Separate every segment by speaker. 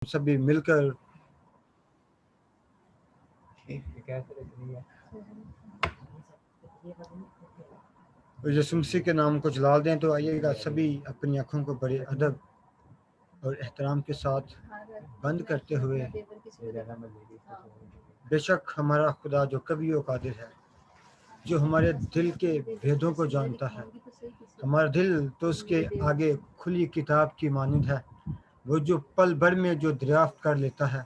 Speaker 1: सभी मिलकर यीशु मसीह के नाम को जलाल दें। तो आइएगा सभी अपनी आँखों को बड़े अदब और एहतराम के साथ बंद करते हुए, बेशक हमारा खुदा जो कभी कादिर है, जो हमारे दिल के भेदों को जानता है, हमारा दिल तो उसके आगे खुली किताब की मानंद है। वो जो पल भर में जो दरियाफ्त कर लेता है,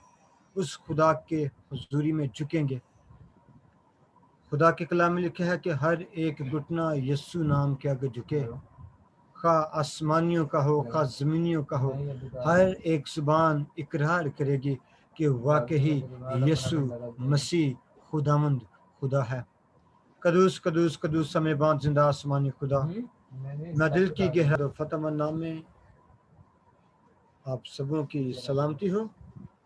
Speaker 1: उस खुदा के हुजूरी में झुकेंगे। खुदा के कलाम में लिखा है कि हर एक घुटना यीशु नाम के आगे झुके, खा आसमानियों का हो खा ज़मीनियों का हो, हर एक जुबान इकरार करेगी कि वाकई यीशु मसीह खुदावंद खुदा है। कदूस कदूस कदूस समय बांध जिंदा आसमानी खुदा, मैं दिल की गहरा फतमन नाम में आप सबों की सलामती हो।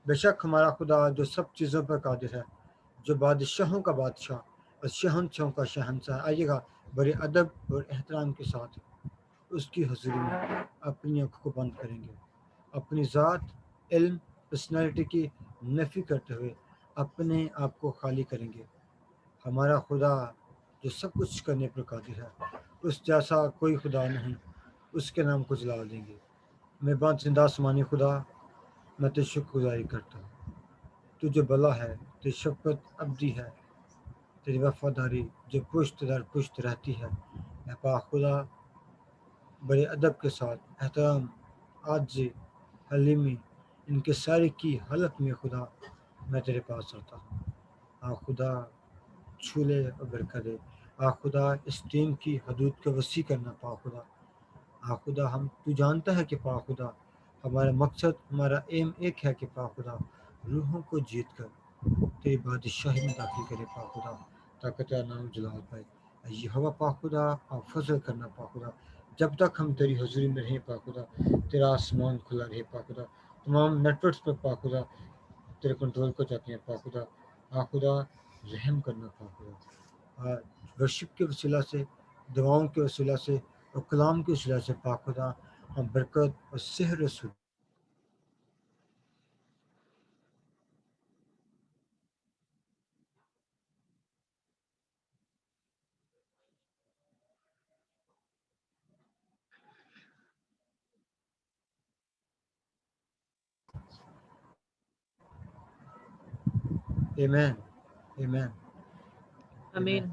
Speaker 1: बेशक हमारा खुदा जो सब चीज़ों पर कादिर है, जो बादशाहों का बादशाह और शहंशाहों का शहंशाह। आइएगा बड़े अदब और एहतराम के साथ उसकी हज़ूरी में अपनी आँखों को बंद करेंगे, अपनी ज़ात, इल्म, पर्सनैलिटी की नफ़ी करते हुए अपने आप को खाली करेंगे। हमारा खुदा जो सब कुछ करने पर कादिर है, उस जैसा कोई खुदा नहीं, उसके नाम को जलाल देंगे। मैं बात जिंदा आसमानी खुदा, मैं तेरी शुक्रगुजारी करता हूँ। तू जो भला है, तेरी शफ़क़त अबदी है, तेरी वफ़ादारी जो पुश्त दर पुश्त रहती है। ऐ पाक खुदा, बड़े अदब के साथ एहतराम, आजिज़ी, हलीमी, इनके सारे की हालत में खुदा मैं तेरे पास आता हूँ। आ खुदा छू ले और बरकत दे। आ खुदा इस टीम की हदूद को वसी करना पा खुदा। आ खुदा हम तू जानता है कि पा खुदा हमारा मकसद, हमारा एम एक है कि पा खुदा रूहों को जीत कर तेरी बादशाही में दाखिल करे पा खुदा, ताकि तेरा नाम जलाल पाए। ये हवा पा खुदा आप फजल करना पा खुदा, जब तक हम तेरी हजूरी में रहें पा खुदा, तेरा आसमान खुला रहे पा खुदा, तमाम नेटवर्क्स पर पा खुदा तेरे कंट्रोल को चाहते हैं पा खुदा। आ खुदा रहम करना पा खुदा, वर्शिप के वसीला से, दुआओं के वसीला से और कलाम के वसीला से पा खुदा हम बरकत और सेहर रसूल आमीन आमीन
Speaker 2: आमीन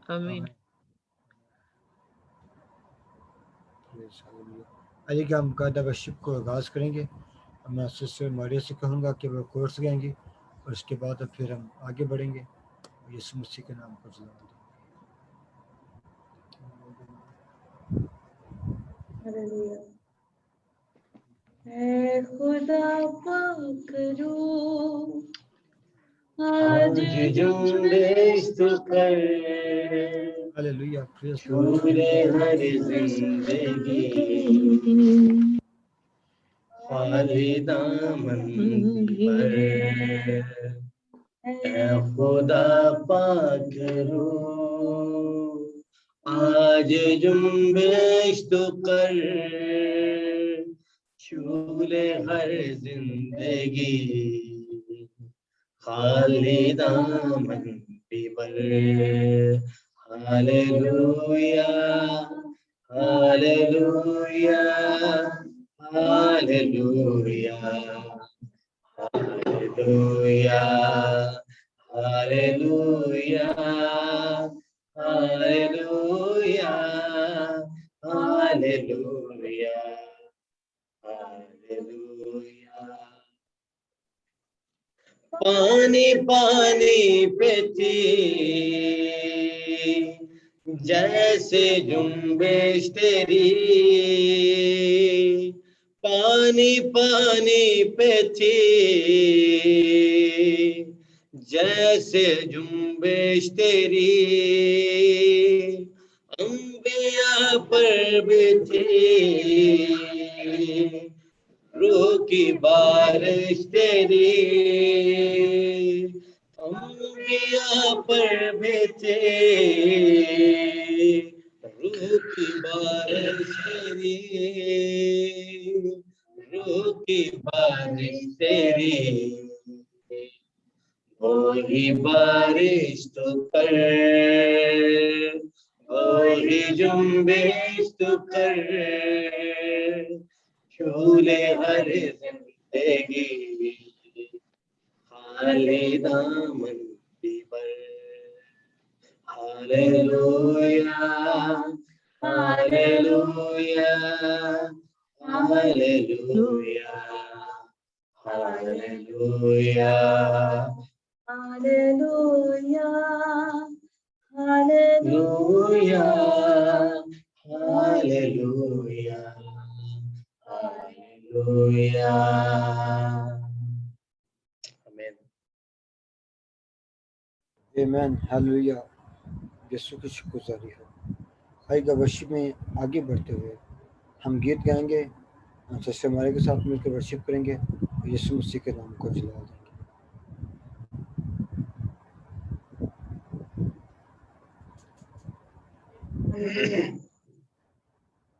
Speaker 2: आमीन।
Speaker 1: आइए कि हम कायदा वर्शिप को आगाज़ करेंगे। मैं सिस्टर मारिया से कहूँगा कि वो कोर्स गाएंगी और उसके बाद फिर हम आगे बढ़ेंगे। यीशु मसीह के नाम को जलाल दें।
Speaker 3: ऐ खुदा पाक रूह आज जुम्बिश तू कर,
Speaker 1: हालेलुया, प्रेज़
Speaker 3: छूले हर जिंदगी, खाली दामन पर। ऐ खुदा पाक रूह आज जुम्बिश तू कर, छूले हर जिंदगी, खाली दामन पर। Hallelujah hallelujah hallelujah hallelujah hallelujah hallelujah hallelujah hallelujah. पानी पानी पे थी जैसे जुम्बिश तेरी, पानी पानी पे थी जैसे जुम्बिश तेरी, अंबिया पर भी थी रूह की बारिश तेरी, अंबिया पर भी थे रूह की बारिश तेरी, रूह की बारिश तेरी, वो ही बारिश तो कर, वो ही जुम्बिश तो कर, झूले हर जिंदगी खाली दामन की पर। Hallelujah hallelujah hallelujah hallelujah
Speaker 4: hallelujah
Speaker 3: hallelujah
Speaker 4: hallelujah
Speaker 3: hallelujah hallelujah. आमीन।
Speaker 1: आमीन, हालेलुया। यीशु की शुक्रगुजारी हो। आइएगा वर्शिप में आगे बढ़ते हुए हम गीत गाएंगे, सिस्टर मारे के साथ मिलकर वर्शिप करेंगे और यीशु मसीह के नाम को जला देंगे।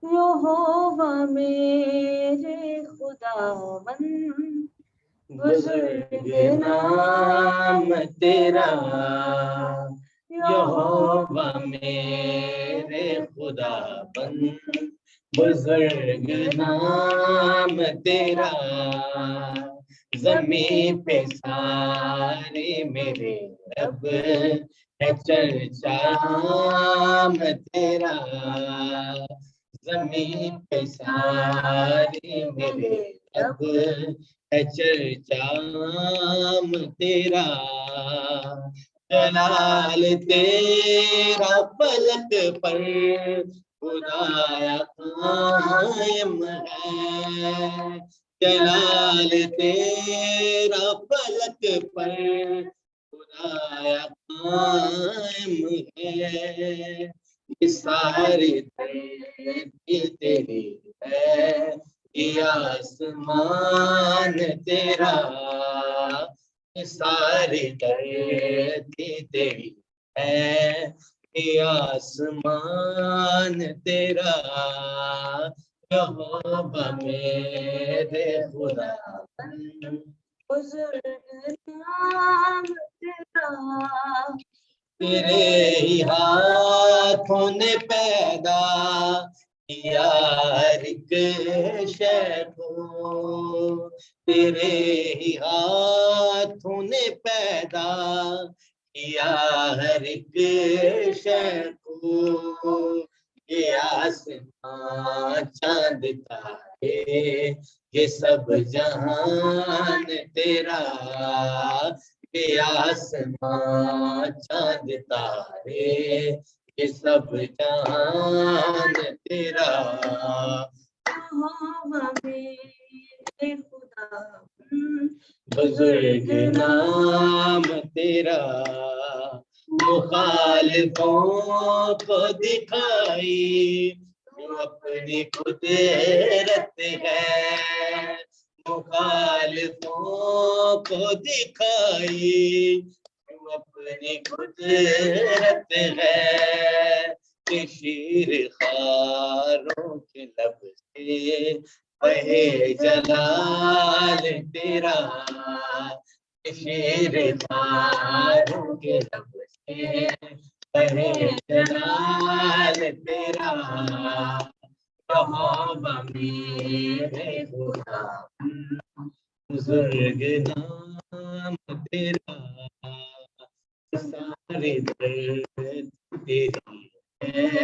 Speaker 4: यहोवा मेरे खुदावन,
Speaker 3: बुजुर्ग नाम तेरा, यहोवा मेरे खुदाबंद, बुजुर्ग नाम तेरा, ज़मीं पे सारे मेरे रब है चर्चा नाम तेरा, ज़मीं पे सारे मेरे रब है चर्चा नाम तेरा, जलाल तेरा पलक पर खुदाया कायम है, जलाल तेरा पलक पर खुदाया कायम है, ये सारी धरती तेरी है, ये आसमान तेरा, ये सारी धरती तेरी है, ये आसमान तेरा, यहोवा मेरे खुदाबंद,
Speaker 4: बुजुर्ग नाम तेरा,
Speaker 3: तेरे ही हाथों ने पैदा किया हर एक शय को, तेरे ही हाथों ने पैदा किया हर एक शय को, ये आसमां चांद तारे ये सब जहान तेरा, ये आसमां चांद तारे ये सब जहान तेरा,
Speaker 4: यहोवा मेरे खुदावन,
Speaker 3: बुजुर्ग नाम तेरा, मुखालिफों को दिखाई जो अपनी कुदरत है, मुखालिफों को दिखाई जो अपनी कुदरत है, कि शीर खारों के लब से बहे जलाल तेरा, शीर खारों के लब से बहे जलाल तेरा, यहोवा मेरे खुदाबंद, बुजुर्ग नाम तेरा, सारी धरती तेरी है,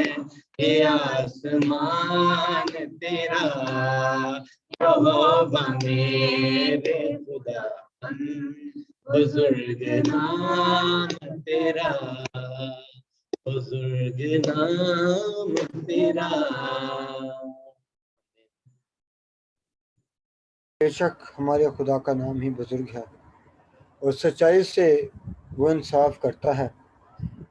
Speaker 3: ये आसमान तेरा, यहोवा मेरे खुदाबंद, बुजुर्ग नाम तेरा, बुजुर्ग नाम तेरा।
Speaker 1: बेशक हमारे खुदा का नाम ही बुजुर्ग है और सच्चाई से वो इंसाफ करता है।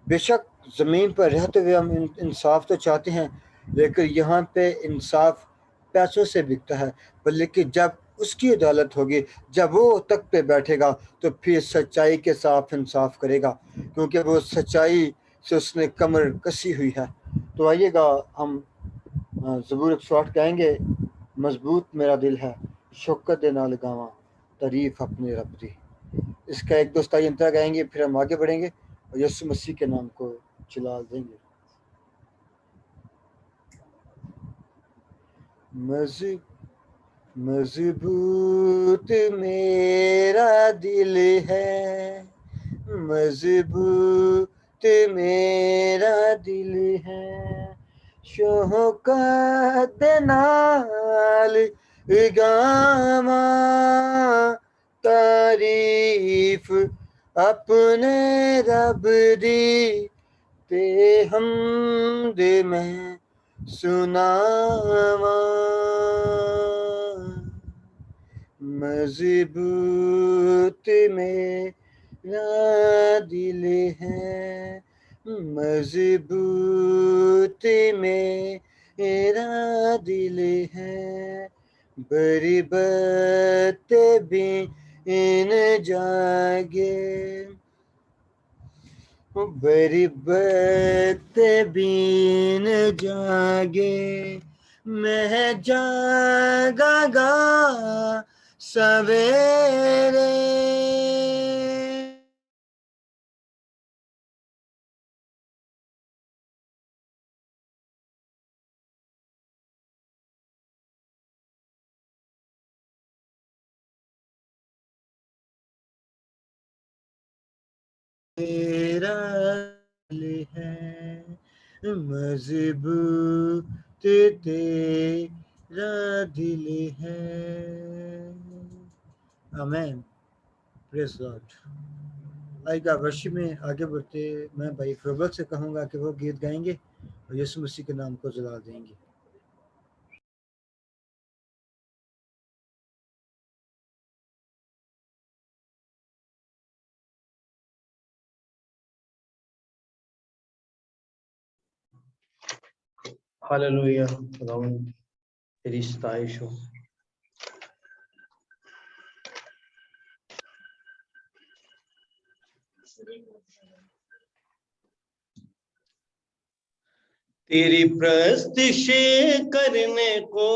Speaker 1: बेशक ज़मीन पर रहते हुए हम इंसाफ तो चाहते हैं, लेकिन यहाँ पे इंसाफ पैसों से बिकता है, लेकिन जब उसकी अदालत होगी, जब वो तख्त पे बैठेगा, तो फिर सच्चाई के साथ इंसाफ करेगा, क्योंकि वो सच्चाई से उसने कमर कसी हुई है। तो आइएगा हम ज़बूर 108 गाएंगे, मजबूत मेरा दिल है, शौकत दे नाल गावां तारीफ अपने रब दी। इसका एक दो स्ताई अंतरा गाएंगे, फिर हम आगे बढ़ेंगे और यीशु मसीह के नाम को जलाल देंगे। मजबूत मेरा दिल है, मजबूत मेरा दिल है, शौकत नाल गावां तारीफ अपने रब दी, ते हमद मैं सुनावां। मजबूत मेरा दिल है, मजबूत मेरा दिल है, बरिबत बिन जागे, बरिबत बिन जागे, मैं जागागा सवेरे। तेरा दिल है, मजबूत तेरा दिल है। आमीन। Praise Lord. आएगा वर्षी में आगे बढ़ते मैं भाई प्रबल से कहूँगा कि वो गीत गाएंगे और यीशु मसीह के नाम को जला देंगे।
Speaker 3: हालेलुया। खुदावंद तेरी सताइश हो। तेरी प्रस्तुति करने को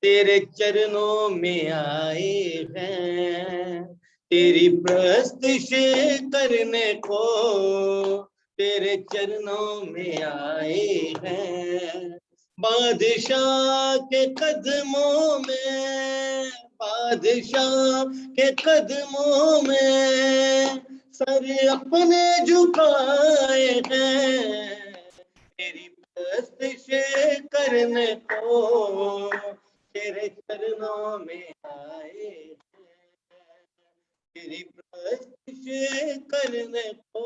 Speaker 3: तेरे चरणों में आए हैं, तेरी प्रस्तुति करने को तेरे चरणों में आए हैं। बादशाह के कदमों में, बादशाह के कदमों में सर अपने झुकाए हैं, तेरी प्रस्तुति करने को तेरे चरणों में आए हैं, तेरी प्रस्तुति करने को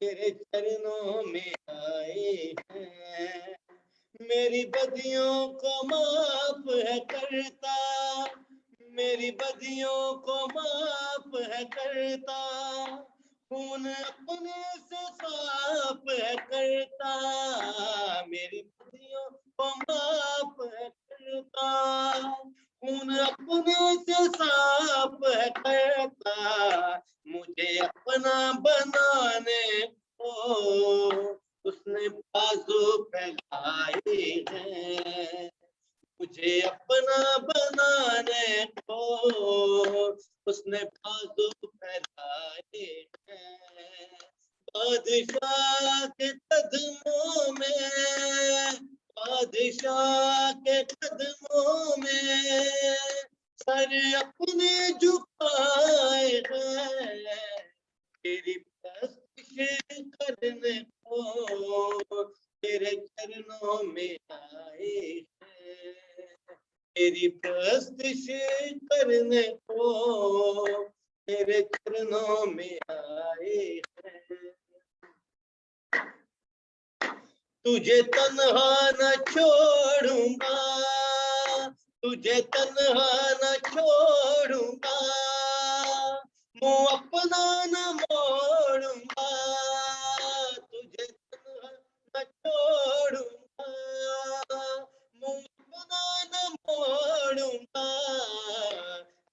Speaker 3: तेरे चरणों में आए हैं। मेरी बदियों को माफ है करता, मेरी बदियों को माफ है करता, खून अपने से साफ है करता, मेरी बदियों को माफ है करता, खून अपने से साफ है करता, मुझे अपना बनाने को उसने बाजू फैलाए हैं, मुझे अपना बनाने को उसने बाजू फैलाए हैं। बादशाह के कदमों में, बादशाह के कदमों में सर अपने झुकाए हैं, तेरी प्रस्तुति करने को तेरे चरणों में आए हैं, तेरी प्रस्तुति करने को तेरे चरणों में आए हैं। तुझे तन्हा न छोड़ूंगा, तुझे तन्हा न छोड़ूंगा, मुँह अपना न मोड़ूंगा, तुझे तन्हा न छोड़ूंगा, मुँह अपना न मोड़ूंगा,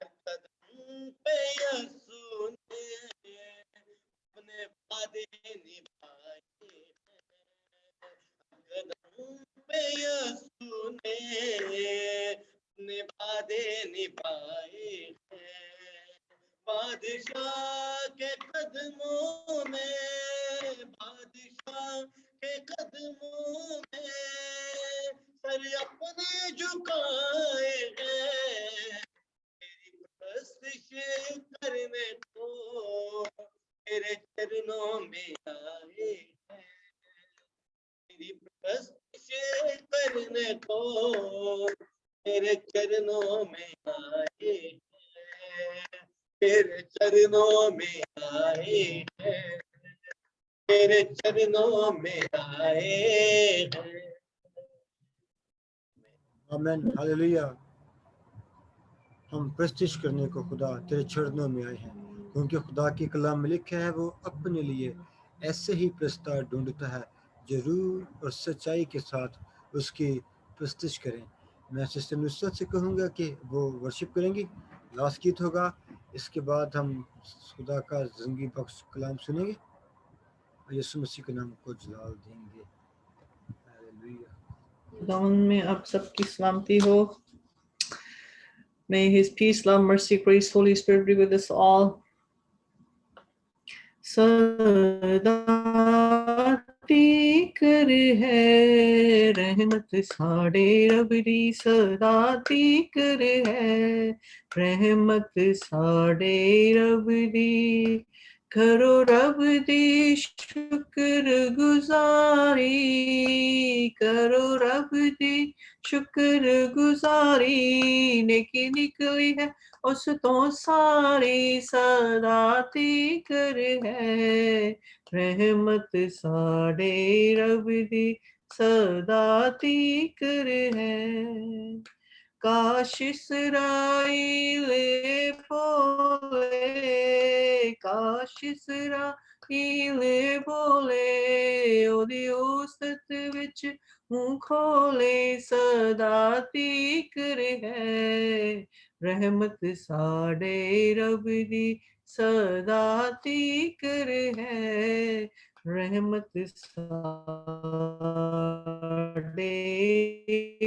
Speaker 3: कदम पे यीशु ने अपने वादे निभाए, कदम पे यीशु ने बादशाह के कदमों में, बादशाह के कदमों में सर अपने झुकाए हैं, तेरी प्रस्तुति करने को तेरे चरणों में आए हैं, तेरी प्रस्तुति करने को तेरे चरणों में आए हैं, तेरे चरणों में आए हैं, तेरे चरणों में आए हैं।
Speaker 1: आमीन, हालेलुया। हम प्रस्तिश करने को खुदा तेरे चरणों में आए हैं, क्योंकि खुदा की कलाम में लिखा है वो अपने लिए ऐसे ही प्रस्ताव ढूंढता है जो रूह और सच्चाई के साथ उसकी प्रस्तिश करें। मैं सिस्टर नुसरत से कहूँगा कि वो वर्शिप करेंगी, लास्ट गीत होगा, इसके बाद हम खुदा का ज़िंदगी बख्श कलाम सुनेंगे और यीशु मसीह के नाम को जलाल देंगे। हालेलुया।
Speaker 2: खुदावन में आप सबकी सलामती हो। May his peace, love, mercy, grace, Holy Spirit be with us all. सदा तीकर है रहमत साड़े रब दी, सदा तीकर है रहमत साड़े रब दी, करो रब दी शुक्र गुजारी, करो रब दी शुक्र गुजारी, नेकी निकली है उस तो सारी, सदा तीकर है रहमत साड़े रब दी, सदा तीकर है। काश इसराइल बोले, काश इसराइल बोले, ओदी उस्तत विच मुंह खोले, सदा तीकर है रहमत साड़े रब दी, सदा तीकर है रहमत साड़े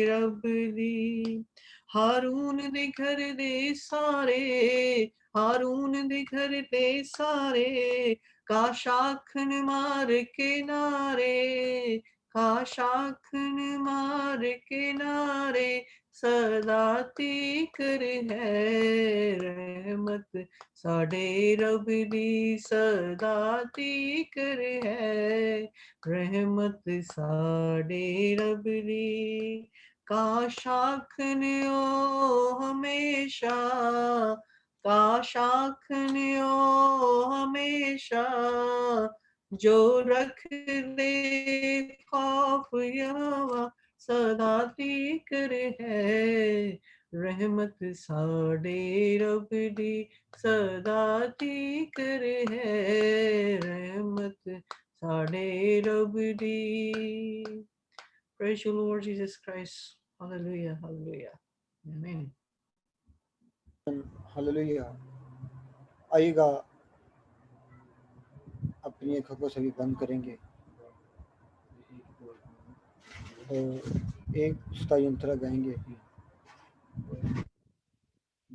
Speaker 2: रब दी। हारून दे घर दे सारे, हारून दे घर दे सारे, काश आखन मार के नारे, काश आखन मार के नारे, सदा तीकर है रहमत साड़े रब दी, सदा तीकर है रहमत साड़े रब दी। काश आखन ओ हमेशा, काश आखन ओ हमेशा, जो रख दे खौफ यहोवा, सदा तीकर है रहमत साड़े रब दी, सदा तीकर है रहमत साड़े रब दी। Praise you, Lord Jesus Christ. Hallelujah, hallelujah. Amen.
Speaker 1: Hallelujah. आइएगा, अपनी आंखों को सभी बंद करेंगे और एक स्तुति यंत्र गाएंगे।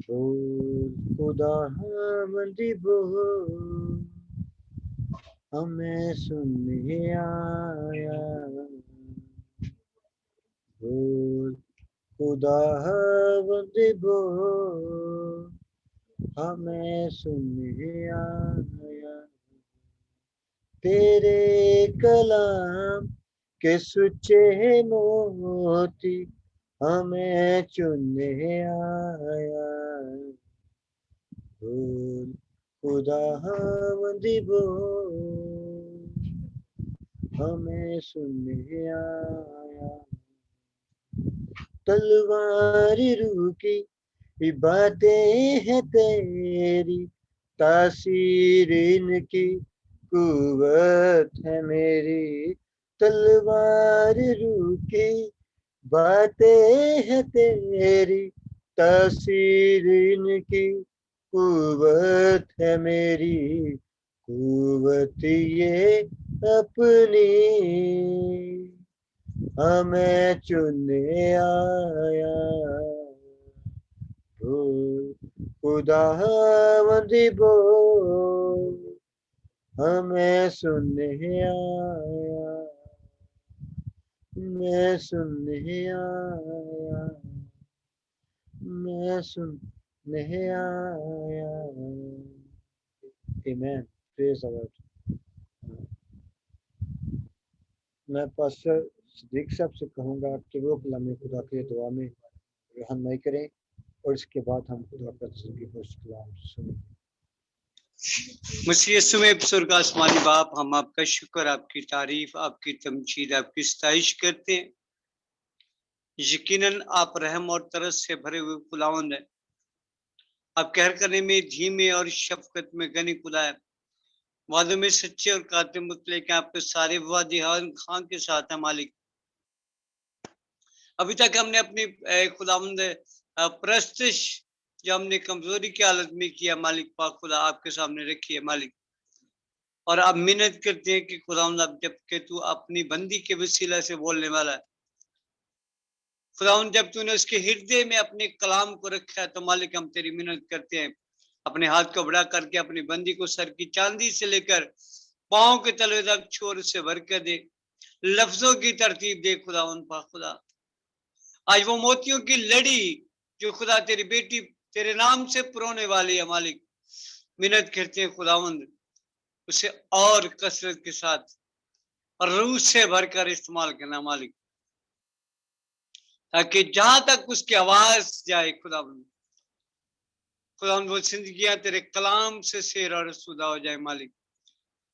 Speaker 1: बोल खुदा हमदी बोल, हमें सुनने आया, बोल खुदा हमदी बोल, हमें सुनने आया, तेरे कलाम के सुच्चे मोती हमें चुनने आया, बोल खुदा हमदी बोल, हमें सुनने आया। तलवार रूह की बातें हैं तेरी, तासीर इनकी कुव्वत है मेरी, तलवार रूह की बातें हैं तेरी, तासीर इनकी कुव्वत है मेरी, कुव्वत ये अपनी हमें चुनने आया, बोल खुदावंदी बोल हमें सुनने आया, मैं सुनने आया, मैं सुनने आया। Amen. Praise the Lord. मैं पास्टर सिद्दीक साहब से कहूँगा कि वो कलाम खुदा के दुआ में रहनुमाई करें और इसके बाद हम खुदा का की कलाम सुनें।
Speaker 5: मसीह यीशु में स्वर्ग आसमानी बाप, हम आपका शुक्र, आपकी तारीफ, आपकी तमजीद, आपकी सताइश करते हैं। यकीनन आप रहम और तरस से भरे हुए खुदावंद हैं। आप कहर करने में धीमे और शफकत में घनी खुदा है। वादों में सच्चे और कातिल मुतलक हैं। आपके सारे वादे खां के साथ है मालिक। अभी तक हमने अपनी खुदावंद प्रस्तुश जो हमने कमजोरी की हालत में किया मालिक पाक खुदा आपके सामने रखी है मालिक। और आप मिन्नत करते हैं कि खुदावंद अब जबकि तू अपनी बंदी के वसीला से बोलने वाला है, खुदावंद जब तूने उसके हृदय में अपने कलाम को रखा है तो मालिक हम तेरी मिन्नत करते हैं, अपने हाथ को बड़ा करके अपनी बंदी को सर की चांदी से लेकर पांव के तलवे तक छोर से भर कर दे, लफ्जों की तरतीब दे खुदावंद पाक खुदा। आज वो मोतियों की लड़ी जो खुदा तेरी बेटी तेरे नाम से पुरोने वाली है मालिक, मिन्नत करते हैं खुदावंद उसे और कसरत के साथ और रूह से भरकर इस्तेमाल करना मालिक, ताकि जहां तक उसकी आवाज जाए खुदावंद वो जिंदगियां तेरे कलाम से शेर और सुदा हो जाए मालिक।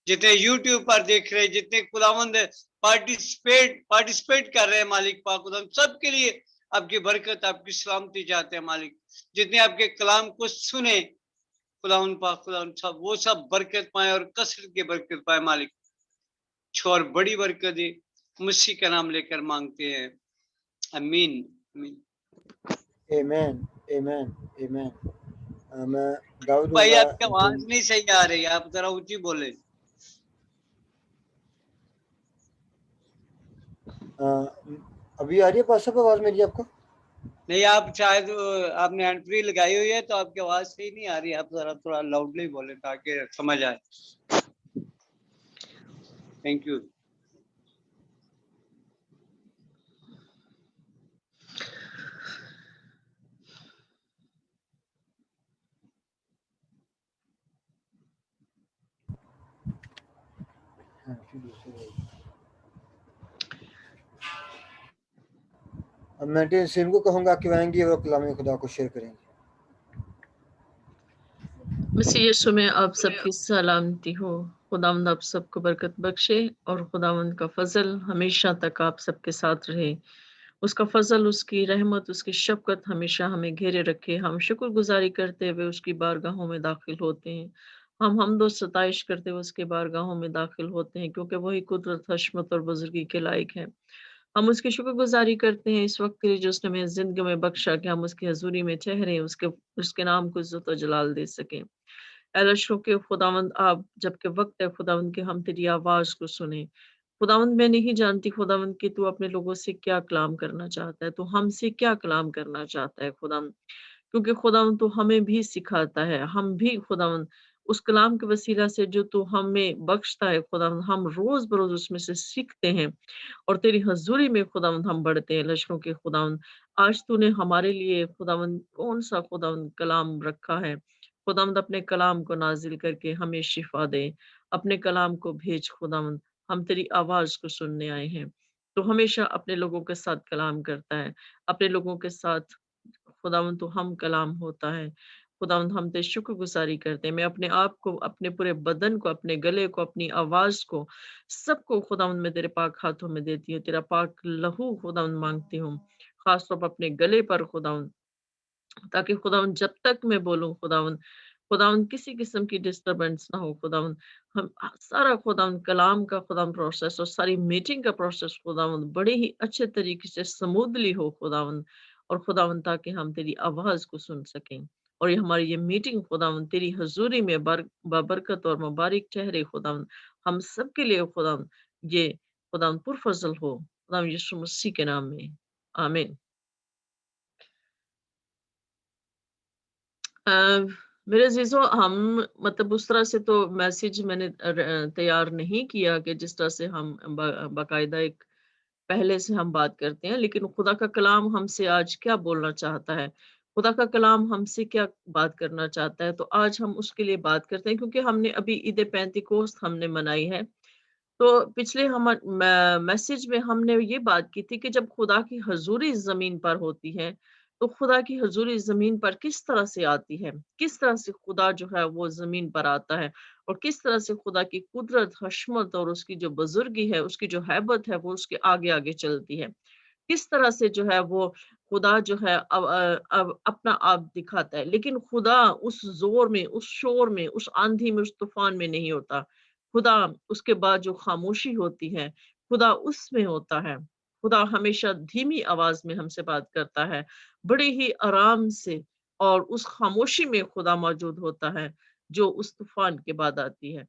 Speaker 5: जितने यूट्यूब पर देख रहे, जितने खुदावंद पार्टिसिपेट कर रहे हैं मालिक पाक खुदा, सबके लिए आपकी बरकत आपकी सलामती चाहते हैं मालिक। जितने आपके कलाम को सुने खुदावंद पाक खुदा, सब वो सब बरकत पाए और कसरत की बरकत पाए मालिक। छोर बड़ी बरकत दे, मसीह का नाम लेकर मांगते हैं, आमीन आमीन।
Speaker 1: Amen. Amen. Amen. मैं दाऊद
Speaker 5: भाई
Speaker 1: होगा
Speaker 5: आपकी आवाज नहीं सही आ रही, आप जरा ऊंची बोले।
Speaker 1: अभी आ रही है पास्टर आवाज मेरी आपको?
Speaker 5: नहीं, आप शायद आपने हैंड फ्री लगाई हुई है तो आपकी आवाज सही नहीं आ रही, आप जरा थोड़ा लाउडली बोले ताकि समझ आए। Thank you.
Speaker 1: अब मैं टीम को कहूँगा कि आएंगे वो कलाम खुदा को शेयर करेंगे।
Speaker 2: मसीह यीशु में आप सबकी सलामती हो। खुदावंद आप सबको बरकत बख्शे और खुदावंद का फजल हमेशा तक आप सबके साथ रहे। उसका फजल, उसकी रहमत, उसकी शफकत हमेशा हमें घेरे रखे। हम शुक्रगुजारी करते हुए उसकी बारगाहों में दाखिल होते हैं। हम हमदो सताइश करते हुए उसके बारगाहों में दाखिल होते हैं, क्योंकि वही कुदरत, हशमत और बुजुर्गी के लायक है। हम उसकी शुक्रगुजारी करते हैं इस वक्त के लिए जो उसने हमें जिंदगी में बख्शा कि हम उसकी हजूरी में ठहरे, उसके नाम को इज्जत और जलाल दे सकें। एलशो के खुदावंद, आप जबकि वक्त है खुदावंद के हम तेरी आवाज को सुने। खुदावंद मैं नहीं जानती खुदावंद कि तू अपने लोगों से क्या कलाम करना चाहता है, तू हमसे क्या कलाम करना चाहता है खुदावंद, क्योंकि खुदावंद तू हमें भी सिखाता है। हम भी खुदावंद उस कलाम के वसीला से जो तू हमें बख्शता है खुदावंद, हम रोज बरोज उसमें से सीखते हैं और तेरी हजूरी में खुदावंद हम बढ़ते हैं। लश्करों के खुदावंद, आज तूने हमारे लिए खुदावंद कौन सा खुदावंद कलाम रखा है। खुदावंद अपने कलाम को नाजिल करके हमें शिफा दे। अपने कलाम को भेज खुदावंद, हम तेरी आवाज को सुनने आए हैं। तो हमेशा अपने लोगों के साथ कलाम करता है, अपने लोगों के साथ खुदावंद तो हम कलाम होता है। खुदावंद हम तेरी शुक्रगुजारी करते हैं। मैं अपने आप को, अपने पूरे बदन को, अपने गले को, अपनी आवाज को, सबको खुदावंद मैं तेरे पाक हाथों में देती हूँ। तेरा पाक लहू खुदावंद मांगती हूँ, खास तौर पर अपने गले पर खुदावंद, ताकि खुदावंद जब तक मैं बोलूं खुदावंद, खुदावंद किसी किस्म की डिस्टरबेंस ना हो खुदावंद। हम सारा खुदावंद कलाम का खुदावंद प्रोसेस और सारी मीटिंग का प्रोसेस खुदावंद बड़े ही अच्छे तरीके से स्मूथली हो खुदावंद, और खुदावंद ताकि हम तेरी आवाज को सुन सकें और ये हमारी ये मीटिंग खुदावंद तेरी हजूरी में बरकत और मुबारक ठहरे खुदावंद हम सब के लिए खुदावंद। ये खुदावंद पुरफजल हो खुदावंद यीशु मसीह के नाम में, आमीन। अ, मेरे अज़ीज़ों, हम मतलब उस तरह से तो मैसेज मैंने तैयार नहीं किया कि जिस तरह से हम बाकायदा एक पहले से हम बात करते हैं, लेकिन खुदा का कलाम हमसे आज क्या बोलना चाहता है, खुदा का कलाम हमसे क्या बात करना चाहता है, तो आज हम उसके लिए बात करते हैं, क्योंकि हमने अभी ईद पेंतिकोस्त हमने मनाई है। तो पिछले हम मैसेज में हमने ये बात की थी कि जब खुदा की हजूरी जमीन पर होती है, तो खुदा की हजूरी जमीन पर किस तरह से आती है, किस तरह से खुदा जो है वो जमीन पर आता है, और किस तरह से खुदा की कुदरत, हशमत और उसकी जो बुजुर्गी है, उसकी जो हैबत है, वो उसके आगे आगे चलती है। किस तरह से जो है वो खुदा जो है अब अपना आप दिखाता है, लेकिन खुदा उस जोर में, उस शोर में, उस आंधी में, उस तूफान में नहीं होता। खुदा उसके बाद जो खामोशी होती है, खुदा उसमें होता है। खुदा हमेशा धीमी आवाज में हमसे बात करता है, बड़े ही आराम से, और उस खामोशी में खुदा मौजूद होता है, जो उस तूफान के बाद आती है।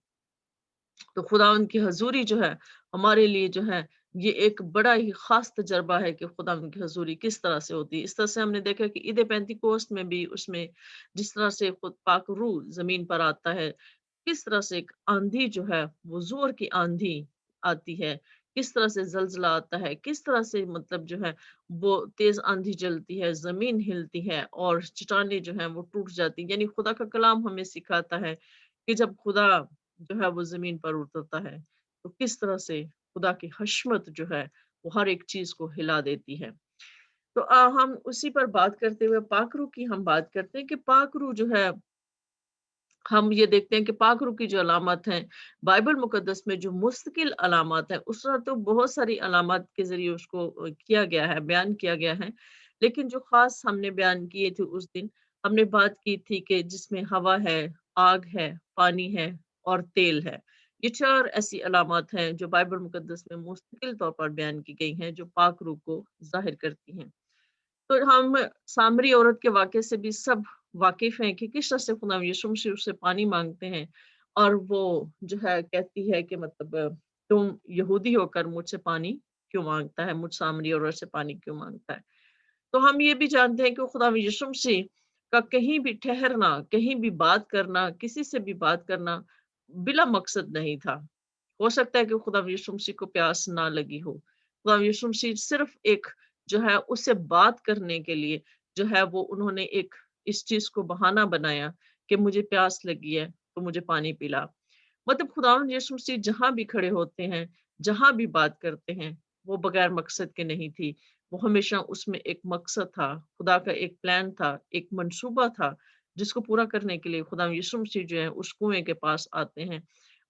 Speaker 2: तो खुदावंद की हज़ूरी जो है, हमारे लिए जो है, ये एक बड़ा ही ख़ास तजर्बा है कि खुदावंद की हज़ूरी किस तरह से होती है। इस तरह से हमने देखा कि ईद पेंतिकोस्त में भी उसमें जिस तरह से खुद पाक रूह ज़मीन पर आता है, किस तरह से एक आंधी जो है, वो ज़ोर की आंधी आती है, किस तरह से ज़लज़ला आता है, किस तरह से मतलब जो है, वो तेज़ आंधी चलती है, ज़मीन हिलती है और चट्टानें जो हैं, वो टूट जाती हैं। यानी खुदा का कलाम हमें सिखाता है कि जब खुदा जो है वो ज़मीन पर उतरता है, तो किस तरह से खुदा की हशमत जो है, वो हर एक चीज़ को हिला देती है। तो हम उसी पर बात करते हुए पाकरू की हम बात करते हैं कि पाकरू जो है, हम ये देखते हैं कि पाकरू की जो अलामत हैं, बाइबल मुकद्दस में जो मुस्तकिल अलामत हैं, उस तरह तो बहुत सारी अलामत के ज़रिए उसको किया गया है, बयान किया गया है। लेकिन जो ख़ास हमने बयान किए थे उस दिन, हमने बात की थी कि जिसमें हवा है, आग है, पानी है और तेल है। ये 4 ऐसी अलामत हैं जो बाइबल मुकद्दस में मुस्तकिल तौर पर बयान की गई हैं, जो पाक-रूह को ज़ाहिर करती हैं। तो हम सामरी औरत के वाक़ये से भी सब वाकिफ़ हैं कि किस तरह से खुदा यीशु मसीह उससे पानी माँगते हैं, और वो जो है कहती है कि मतलब तुम यहूदी होकर मुझसे पानी क्यों माँगता है, मुझ सामरी औरत से पानी क्यों माँगता है। तो हम ये भी जानते हैं कि खुदा यीशु मसीह का कहीं भी ठहरना, कहीं भी बात करना, किसी से भी बात करना बिला मकसद नहीं था। हो सकता है कि खुदा यीशु मसीह को प्यास ना लगी हो। खुदा यीशु मसीह सिर्फ़ एक जो है उससे बात करने के लिए जो है वो उन्होंने एक इस चीज़ को बहाना बनाया कि मुझे प्यास लगी है, तो मुझे पानी पिला। मतलब खुदावंद यीशु मसीह जहाँ भी खड़े होते हैं, जहाँ भी बात करते हैं, वो बगैर मकसद के नहीं थी। वो हमेशा उसमें एक मकसद था, खुदा का एक प्लान था, एक मंसूबा था, जिसको पूरा करने के लिए खुदा यीशु मसीह जो है उस कुएँ के पास आते हैं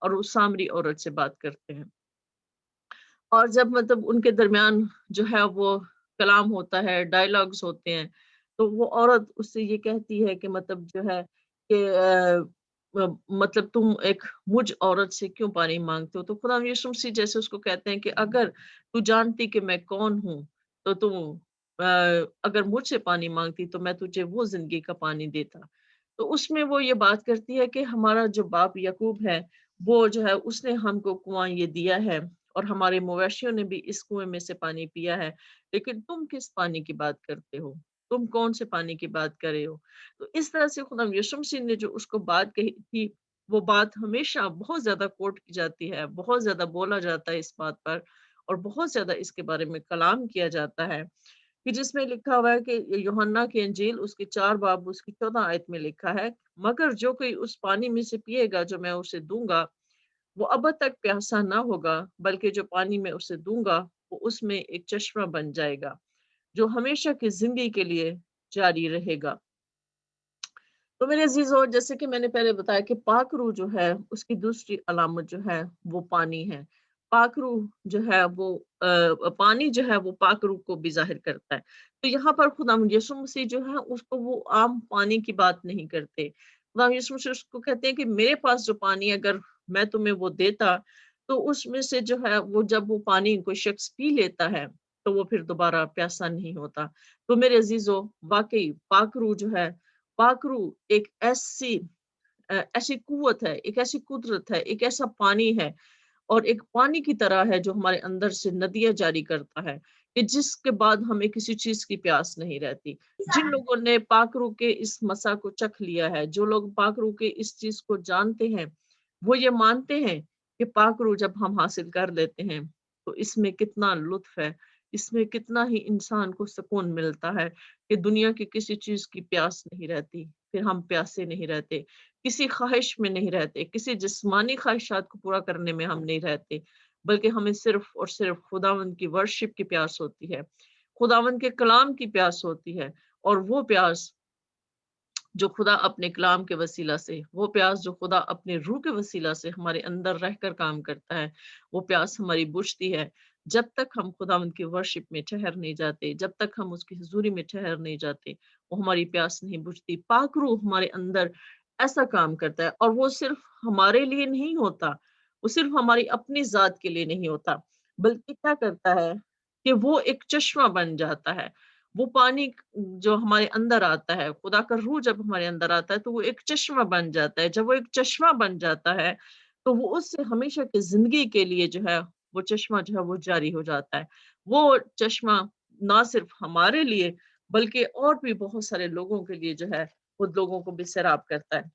Speaker 2: और उस सामरी औरत से बात करते हैं। और जब मतलब उनके दरमियान जो है वो कलाम होता है, डायलॉग्स होते हैं, तो वो औरत उससे ये कहती है कि मतलब जो है कि मतलब तुम एक मुझ औरत से क्यों पानी माँगते हो? तो खुदा यीशु मसीह जैसे उसको कहते हैं कि अगर तू जानती कि मैं कौन हूँ, तो तू अगर मुझसे पानी माँगती तो मैं तुझे वो ज़िंदगी का पानी देता। तो उसमें वो ये बात करती है कि हमारा जो बाप याकूब है, वो जो है उसने हमको कुआँ ये दिया है, और हमारे मवेशियों ने भी इस कुएँ में से पानी पिया है, लेकिन तुम किस पानी की बात करते हो? तुम कौन से पानी की बात कर रहे हो? तो इस तरह से खुदा यीशु मसीह ने जो उसको बात कही थी, वो बात हमेशा बहुत ज़्यादा कोट की जाती है, बहुत ज़्यादा बोला जाता है इस बात पर, और बहुत ज़्यादा इसके बारे में कलाम किया जाता है, कि जिसमें लिखा हुआ है कि यूहन्ना की इंजील उसके 4 बाब उसकी 14 आयत में लिखा है, मगर जो कोई उस पानी में से पिएगा जो मैं उसे दूँगा, वो अब तक प्यासा ना होगा, बल्कि जो पानी मैं उसे दूँगा, वो उसमें एक चश्मा बन जाएगा, जो हमेशा की ज़िंदगी के लिए जारी रहेगा। तो मेरे अज़ीज़ों, जैसे कि मैंने पहले बताया कि पाक रूह जो है, उसकी दूसरी अलामत जो है, वो पानी है। पाक रूह जो है वो पानी जो है वो पाक रूह को भी ज़ाहिर करता है। तो यहाँ पर खुदा यीशु मसीह जो है उसको वो आम पानी की बात नहीं करते। खुदा यीशु मसीह उसको कहते हैं कि मेरे पास जो पानी अगर मैं तुम्हें वो देता, तो उसमें से जो है वो जब वो पानी कोई शख्स पी लेता है, तो वो फिर दोबारा प्यासा नहीं होता। तो मेरे अज़ीज़ों, वाक़ई पाक रूह जो है, पाखरू एक ऐसी कुव्वत है, एक ऐसी कुदरत है, एक ऐसा पानी है, और एक पानी की तरह है जो हमारे अंदर से नदियाँ जारी करता है, कि जिसके बाद हमें किसी चीज की प्यास नहीं रहती। जिन लोगों ने पाक रूह के इस मसा को चख लिया है, जो लोग पाक रूह के इस चीज को जानते हैं, वो ये मानते हैं कि पाक रूह जब हम हासिल कर लेते हैं तो इसमें कितना लुत्फ है, इसमें कितना ही इंसान को सुकून मिलता है कि दुनिया की किसी चीज की प्यास नहीं रहती, फिर हम प्यासे नहीं रहते, किसी ख्वाहिश में नहीं रहते, किसी जिस्मानी ख्वाहिशात को पूरा करने में हम नहीं रहते, बल्कि हमें सिर्फ और सिर्फ खुदावंद की वर्शिप की प्यास होती है, खुदावंद के कलाम की प्यास होती है। और वो प्यास जो खुदा अपने कलाम के वसीला से, वो प्यास जो खुदा अपने रूह के वसीला से हमारे अंदर रहकर काम करता है, वो प्यास हमारी बुझती है जब तक हम खुदावंद की वर्शिप में ठहर नहीं जाते, जब तक हम उसकी हुजूरी में ठहर नहीं जाते, वो हमारी प्यास नहीं बुझती। पाक रूह हमारे अंदर ऐसा काम करता है, और वो सिर्फ हमारे लिए नहीं होता, वो सिर्फ हमारी अपनी जात के लिए नहीं होता, बल्कि क्या करता है कि वो एक चश्मा बन जाता है। वो पानी जो हमारे अंदर आता है, खुदा का रूह जब हमारे अंदर आता है तो वो एक चश्मा बन जाता है। जब वो एक चश्मा बन जाता है तो वो उससे हमेशा की जिंदगी के लिए जो है, वो चश्मा जो है वो जारी हो जाता है। वो चश्मा ना सिर्फ हमारे लिए बल्कि और भी बहुत सारे लोगों के लिए जो है, वो लोगों को भी सैराब करता है।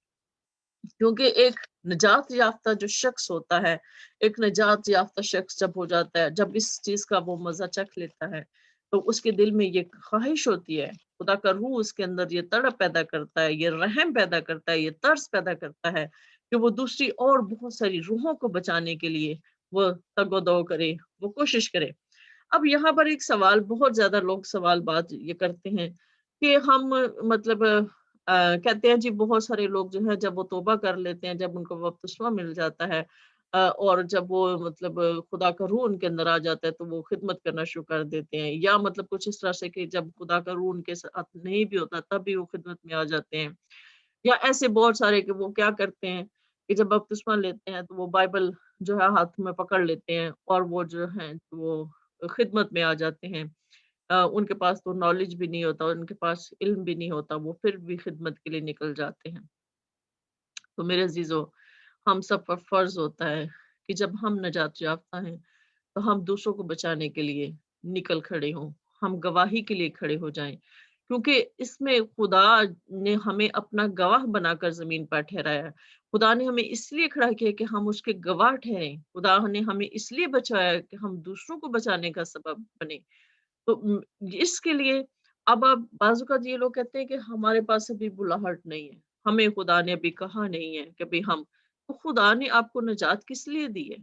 Speaker 2: क्योंकि एक निजात याफ्ता जो शख्स होता है, एक निजात याफ्ता शख्स जब हो जाता है, जब इस चीज का वो मजा चख लेता है, तो उसके दिल में ये ख्वाहिश होती है, खुदा का रूह उसके अंदर ये तड़प पैदा करता है, ये रहम पैदा करता है, ये तर्स पैदा करता है कि वो दूसरी और बहुत सारी रूहों को बचाने के लिए वो तगोदो करे, वो कोशिश करे। अब यहाँ पर एक सवाल, बहुत ज्यादा लोग सवाल बात ये करते हैं कि हम मतलब कहते हैं जी, बहुत सारे लोग जो है जब वो तौबा कर लेते हैं, जब उनको बपतिस्मा मिल जाता है, और जब वो मतलब खुदा का रूह उनके अंदर आ जाता है तो वो खिदमत करना शुरू कर देते हैं, या मतलब कुछ इस तरह से कि जब खुदा का रूह उनके साथ नहीं भी होता तब भी वो खिदमत में आ जाते हैं। या ऐसे बहुत सारे कि वो क्या करते हैं कि जब बपतिस्मा लेते हैं तो वो बाइबल जो है हाथ में पकड़ लेते हैं और वो जो है वो खिदमत में आ जाते हैं। उनके पास तो नॉलेज भी नहीं होता, उनके पास इल्म भी नहीं होता, वो फिर भी खिदमत के लिए निकल जाते हैं। तो मेरे अजीजों, हम सब पर फर्ज होता है कि जब हम नजात याफ्ता हैं तो हम दूसरों को बचाने के लिए निकल खड़े हों, हम गवाही के लिए खड़े हो जाएं, क्योंकि इसमें खुदा ने हमें अपना गवाह बनाकर जमीन पर ठहराया है। खुदा ने हमें इसलिए खड़ा किया कि हम उसके गवाह ठहरें, खुदा ने हमें इसलिए बचाया कि हम दूसरों को बचाने का सबब बने। तो इसके लिए अब आप बाज़-औक़ात ये लोग कहते हैं कि हमारे पास अभी बुलाहट नहीं है, हमें खुदा ने अभी कहा नहीं है कि भई हम, तो खुदा ने आपको निजात किस लिए दी है?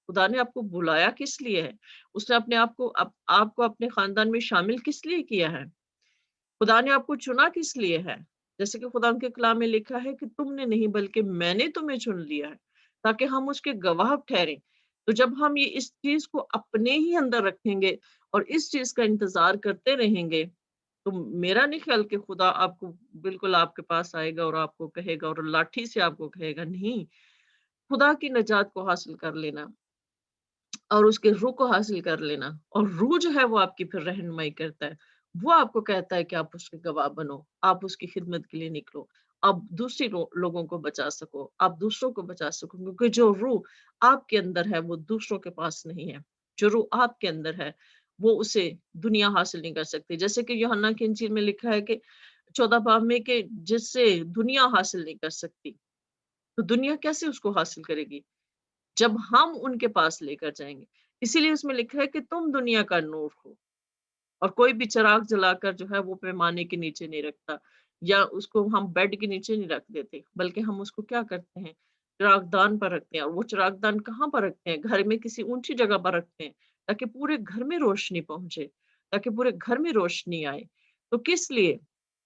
Speaker 2: खुदा ने आपको बुलाया किस लिए है? उसने अपने आप को आपको अपने ख़ानदान में शामिल किस लिए किया है? खुदा ने आपको चुना किस लिए है? जैसे कि खुदा के कलाम में लिखा है कि तुमने नहीं बल्कि मैंने तुम्हें चुन लिया है, ताकि हम उसके गवाह ठहरें। तो जब हम ये इस चीज़ को अपने ही अंदर रखेंगे और इस चीज़ का इंतज़ार करते रहेंगे, तो मेरा नहीं ख्याल कि खुदा आपको बिल्कुल आपके पास आएगा और आपको कहेगा और लाठी से आपको कहेगा, नहीं। खुदा की निजात को हासिल कर लेना और उसके रूह को हासिल कर लेना, और रूह जो है वो आपकी फिर रहनुमाई करता है। वो आपको कहता है कि आप उसके गवाह बनो, आप उसकी खिदमत के लिए निकलो, आप दूसरे लोगों को बचा सको, आप दूसरों को बचा सको, क्योंकि जो रूह आपके अंदर है वो दूसरों के पास नहीं है। जो रूह आपके अंदर है वो उसे दुनिया हासिल नहीं कर सकती। जैसे कि यूहन्ना की इंजील में लिखा है कि 14 बाब में कि जिससे दुनिया हासिल नहीं कर सकती, तो दुनिया कैसे उसको हासिल करेगी? जब हम उनके पास लेकर जाएँगे। इसीलिए उसमें लिखा है कि तुम दुनिया का नूर हो, और कोई भी चिराग जलाकर जो है वो पैमाने के नीचे नहीं रखता, या उसको हम बेड के नीचे नहीं रख देते, बल्कि हम उसको क्या करते हैं, चिरागदान पर रखते हैं। और वो चिरागदान कहाँ पर रखते हैं? घर में किसी ऊँची जगह पर रखते हैं, ताकि पूरे घर में रोशनी पहुँचे, ताकि पूरे घर में रोशनी आए। तो किस लिए?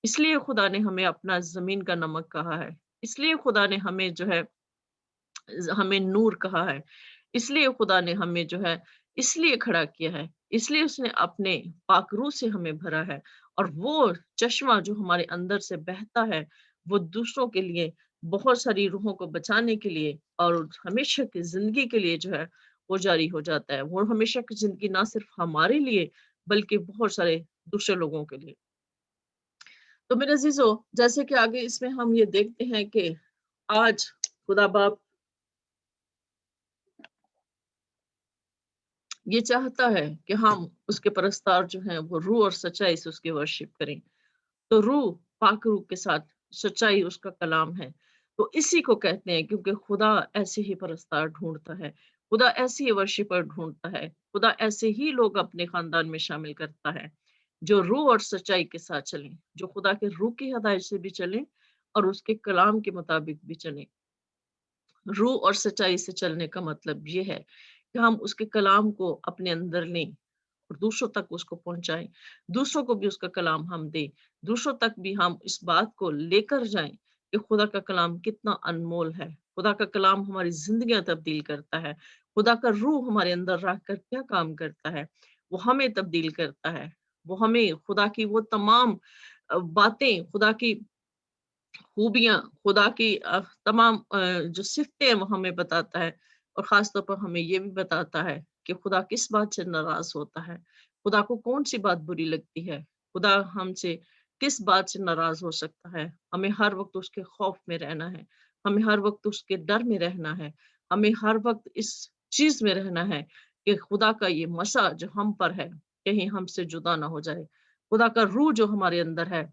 Speaker 2: इसलिए खुदा ने हमें अपना ज़मीन का नमक कहा है। इसलिए खुदा ने हमें जो है हमें नूर कहा है। इसलिए खुदा ने हमें जो है इसलिए खड़ा किया है, इसलिए उसने अपने पाक रूह से हमें भरा है, और वो चश्मा जो हमारे अंदर से बहता है, वो दूसरों के लिए, बहुत सारी रूहों को बचाने के लिए और हमेशा की ज़िंदगी के लिए जो है, वो जारी हो जाता है। वो हमेशा की ज़िंदगी ना सिर्फ हमारे लिए, बल्कि बहुत सारे दूसरे लोगों के लिए। तो मेरे अज़ीज़ों, जैसे कि आगे इसमें हम ये देखते हैं कि आज खुदा बाप ये चाहता है कि हम उसके परस्तार जो हैं वो रूह और सच्चाई से उसकी वर्शिप करें। तो रूह, पाक रूह के साथ सच्चाई उसका कलाम है। तो इसी को कहते हैं, क्योंकि खुदा ऐसे ही परस्तार ढूँढता है, खुदा ऐसे ही वर्शिपर ढूँढता है, खुदा ऐसे ही लोग अपने खानदान में शामिल करता है, जो रूह और सच्चाई के साथ चलें, जो खुदा के रूह की हिदायत से भी चलें और उसके कलाम के मुताबिक भी चलें। रूह और सच्चाई से चलने का मतलब ये है कि हम उसके कलाम को अपने अंदर लें और दूसरों तक उसको पहुंचाएं, दूसरों को भी उसका कलाम हम दें, दूसरों तक भी हम इस बात को लेकर जाएं कि खुदा का कलाम कितना अनमोल है, खुदा का कलाम हमारी जिंदगियां तब्दील करता है, खुदा का रूह हमारे अंदर रह कर क्या काम करता है, वो हमें तब्दील करता है, वो हमें खुदा की वो तमाम बातें, खुदा की खूबियाँ, खुदा की तमाम जो सिफ़तें हैं वो हमें बताता है और ख़ास तौर पर हमें ये भी बताता है कि खुदा किस बात से नाराज़ होता है, खुदा को कौन-सी बात बुरी लगती है, खुदा हमसे किस बात से नाराज़ हो सकता है। हमें हर वक़्त उसके खौफ़ में रहना है, हमें हर वक़्त उसके डर में रहना है, हमें हर वक़्त इस चीज़ में रहना है कि खुदा का ये मसा जो हम पर है, कहीं हमसे जुदा ना हो जाए। खुदा का रूह जो हमारे अंदर है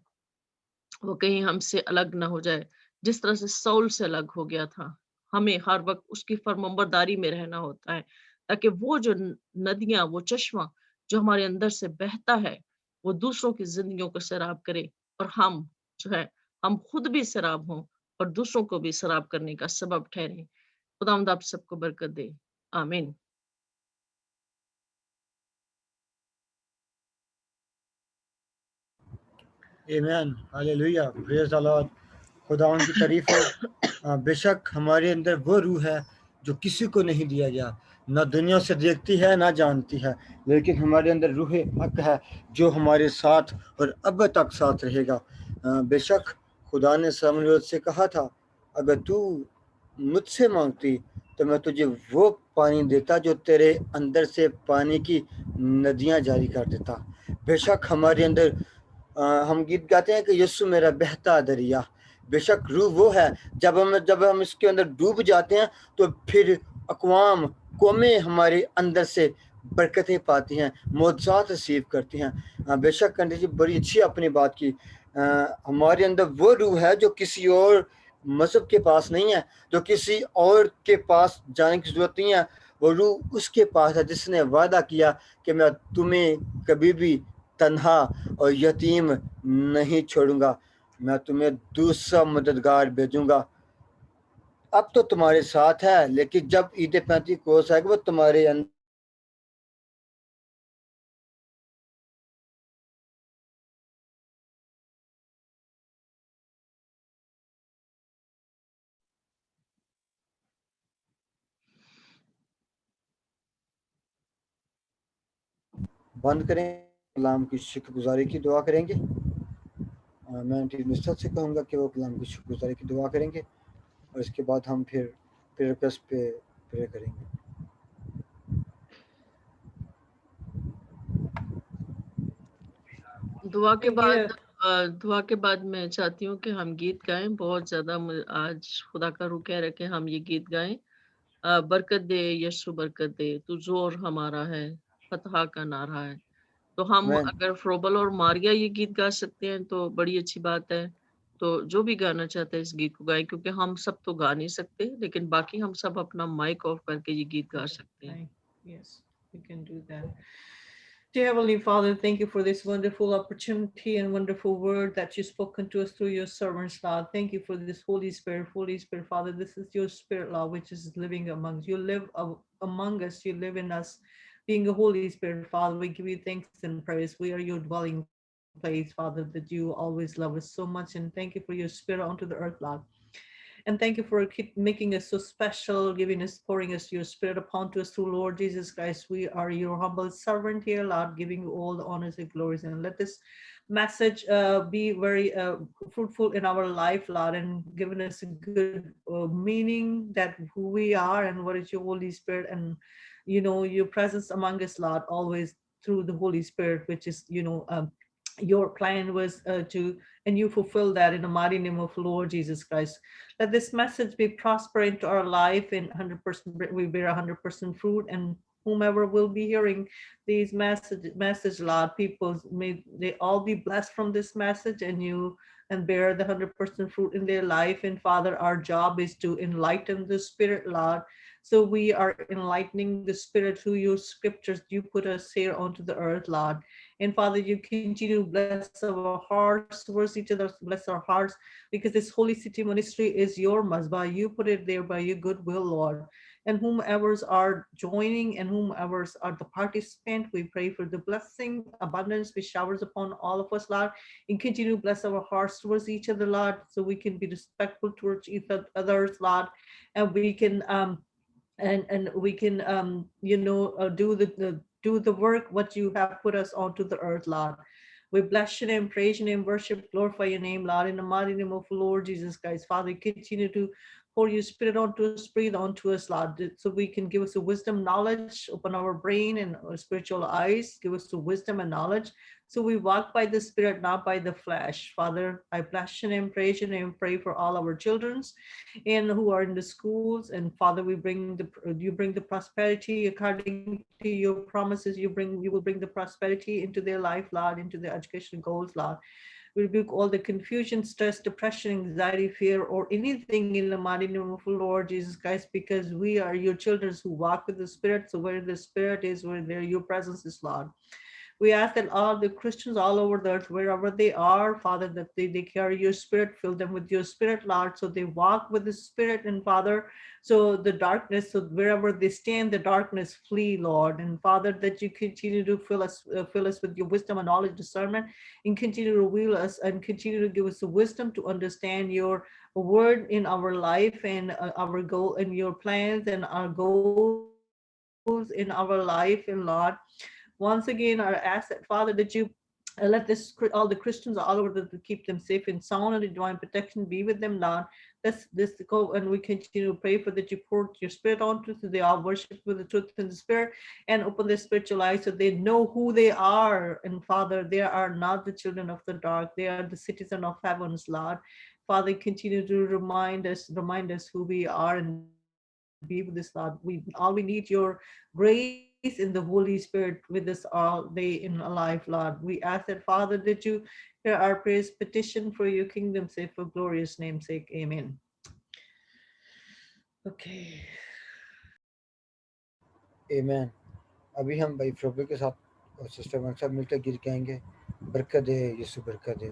Speaker 2: वो कहीं हमसे अलग ना हो जाए, जिस तरह से साउल से अलग हो गया था। हमें हर वक़्त उसकी फरमाबरदारी में रहना होता है, ताकि वो जो न नदियाँ, वो चश्मा जो हमारे अंदर से बहता है, वो दूसरों की ज़िंदगियों को सैराब करे और हम जो है, हम खुद भी सैराब हों और दूसरों को भी सैराब करने का सबब ठहरें। खुदावंद आप सबको बरकत दे। आमीन।
Speaker 1: आमीन, हालेलुया, प्रेज़ द लॉर्ड। खुदावंद की तारीफ हो। बेशक हमारे अंदर वो रूह है जो किसी को नहीं दिया गया, ना दुनिया से देखती है ना जानती है, लेकिन हमारे अंदर रूह हक है जो हमारे साथ और अब तक साथ रहेगा। बेशक खुदा ने समूएल से कहा था, अगर तू मुझसे मांगती तो मैं तुझे वो पानी देता जो तेरे अंदर से पानी की नदियां जारी कर देता। बेशक हमारे अंदर हम गीत गाते हैं कि यीशु मेरा बहता दरिया। बेशक रूह वो है, जब हम इसके अंदर डूब जाते हैं तो फिर अक़वाम, कौमें हमारे अंदर से बरकतें पाती हैं, मौजज़ात रिसीव करती हैं। बेशक कंडी जी बड़ी अच्छी अपनी बात की। हमारे अंदर वो रूह है जो किसी और मज़हब के पास नहीं है, जो किसी और के पास जाने की ज़रूरत नहीं है। वो रूह उसके पास है जिसने वादा किया कि मैं तुम्हें कभी भी तन्हा और यतीम नहीं छोड़ूंगा, मैं तुम्हें दूसरा मददगार भेजूंगा। अब तो तुम्हारे साथ है, लेकिन जब ईद पेंतीकोस्त आएगी वो तुम्हारे अंदर बंद करें, कलाम की शुक्रगुजारी की दुआ करेंगे। मैं टीम नुसरत से कहूँगा कि वो कलाम की शुक्रगुजारी की दुआ करेंगे और इसके बाद हम फिर रिक्वेस्ट पे प्रे करेंगे।
Speaker 2: दुआ के बाद
Speaker 4: Yeah.
Speaker 2: दुआ के बाद मैं चाहती हूँ कि हम गीत गाएं। बहुत ज़्यादा आज खुदा का रूह कह रहा है कि हम ये गीत गाएं। बरकत दे यीशु बरकत दे, तू जोर हमारा है, फतह का नारा है। तो हम
Speaker 1: आमीन।
Speaker 2: अगर फ्रोबल और मारिया ये गीत गा सकते हैं तो बड़ी अच्छी बात है। तो जो भी गाना चाहता है इस गीत को गाएं, क्योंकि हम सब तो गा नहीं सकते, लेकिन बाकी हम सब अपना माइक ऑफ करके ये गीत गा सकते हैं।
Speaker 4: Yes, we can do that. Dear Heavenly Father, thank you for this wonderful opportunity and wonderful word that you've spoken to us through your servants, Lord. Thank you for this Holy Spirit. Holy Spirit, Father, this is your Spirit, Lord, which is living among us. You live among us, you live in us. Being a Holy Spirit, Father, we give you thanks and praise. We are your dwelling place, Father, that you always love us so much. And thank you for your Spirit onto the earth, Lord. And thank you for keep making us so special, giving us, pouring us your spirit upon to us through Lord Jesus Christ. We are your humble servant here, Lord, giving you all the honors and glories. And let this message be very fruitful in our life, Lord, and giving us a good meaning that who we are and what is your Holy Spirit and, your presence among us, Lord, always through the Holy Spirit, which is, your plan was and you fulfill that in the mighty name of Lord Jesus Christ. Let this message be prosper into our life and 100% we bear 100% fruit and whomever will be hearing these message, Lord, people, may they all be blessed from this message and bear the 100% fruit in their life. And Father, our job is to enlighten the Spirit, Lord. So we are enlightening the Spirit through your scriptures. You put us here onto the earth, Lord. And Father, you continue to bless our hearts towards each other, bless our hearts, because this Holy City ministry is your mazbah. You put it there by your goodwill, Lord. And whomever's are joining and whomever's are the participant, we pray for the blessing, abundance, which showers upon all of us, Lord. And continue to bless our hearts towards each other, Lord, so we can be respectful towards each others, Lord, and we can and we can do the work what you have put us onto the earth, Lord. We bless your name, praise your name, worship, glorify your name, Lord, in the mighty name of the Lord Jesus Christ. Father, continue to pour your spirit onto us, breathe onto us, Lord, so we can give us the wisdom, knowledge, open our brain and our spiritual eyes, give us the wisdom and knowledge. So we walk by the Spirit, not by the flesh. Father, I bless your name, praise your name, pray for all our children's and who are in the schools. And Father, you bring the prosperity according to your promises. You will bring the prosperity into their life, Lord, into their education goals, Lord. We rebuke all the confusion, stress, depression, anxiety, fear, or anything in the mighty name of the Lord Jesus Christ, because we are your children who walk with the Spirit. So where the Spirit is, where there your presence is, Lord. We ask that all the Christians all over the earth, wherever they are, Father, that they carry your Spirit, fill them with your Spirit, Lord, so they walk with the Spirit. And Father, so the darkness, so wherever they stand, the darkness flee, Lord. And Father, that you continue to fill us with your wisdom and knowledge, discernment, and continue to reveal us and continue to give us the wisdom to understand your word in our life and our goal and your plans and our goals in our life. And Lord, once again, I ask that, Father, that you let all the Christians all over to keep them safe and sound, and the divine protection be with them, Lord. Let's go and we continue to pray for that you pour your Spirit onto, so they all worship with the truth and the Spirit, and open their spiritual eyes so they know who they are. And Father, they are not the children of the dark; they are the citizens of heavens, Lord. Father, continue to remind us who we are and be with us, Lord. We need your grace in the Holy Spirit with us all day in our life, Lord. We ask that, Father, that you hear our prayers, petition for your kingdom's sake, for glorious name's sake. Amen. Okay.
Speaker 1: Amen. अभी हम भाई फ्रोबे के साथ और sister one साहब मिलकर गिर कहेंगे, बरकत दे यीशु बरकत दे,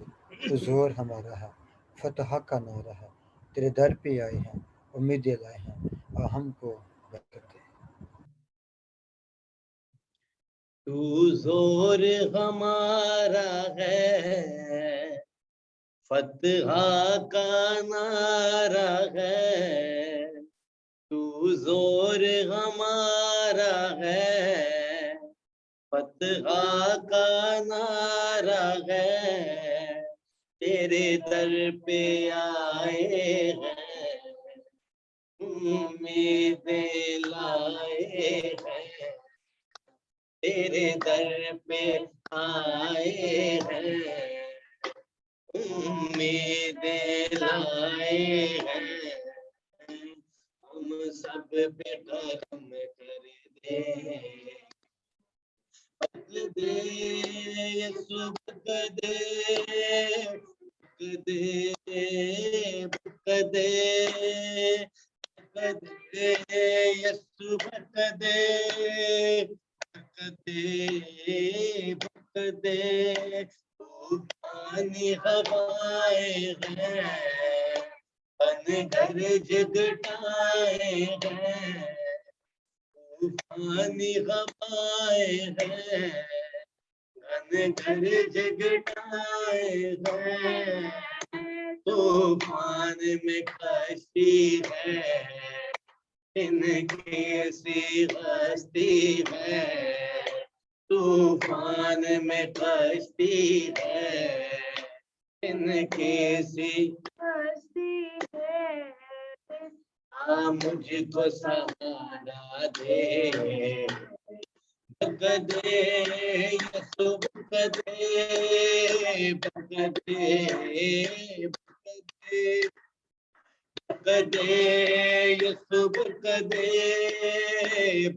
Speaker 1: तू जोर हमारा है, फतह का नारा है, तेरे दर पे आए हैं, उम्मीदें लाए हैं, और हमको बरकत दे।
Speaker 3: तू जोर हमारा है, फतह का नारा है, तू जोर हमारा है, फतह का नारा है, तेरे दर पे आए हैं, उम्मीदें लाए हैं, तेरे दर पे आए हैं, उम्मीदें लाए हैं, हम सब पे करम कर दे, बरकत दे यीशु बरकत दे, बरकत दे, बरकत दे, बरकत दे यीशु बरकत दे, बरकत दे, बरकत दे। तूफानी हवाएं हैं, बन घर जगटाए हैं, तूफानी हवाएं हैं, बन घर जगटाए हैं, तूफान में कश्ती है, इनकी सी हस्ती है, तूफान में कश्ती है, इनकी सी हस्ती है, आ मुझको सहारा दे, बरकत दे यीशु बरकत दे, बरकत दे, बरकत दे, बरकत दे यीशु बरकत दे,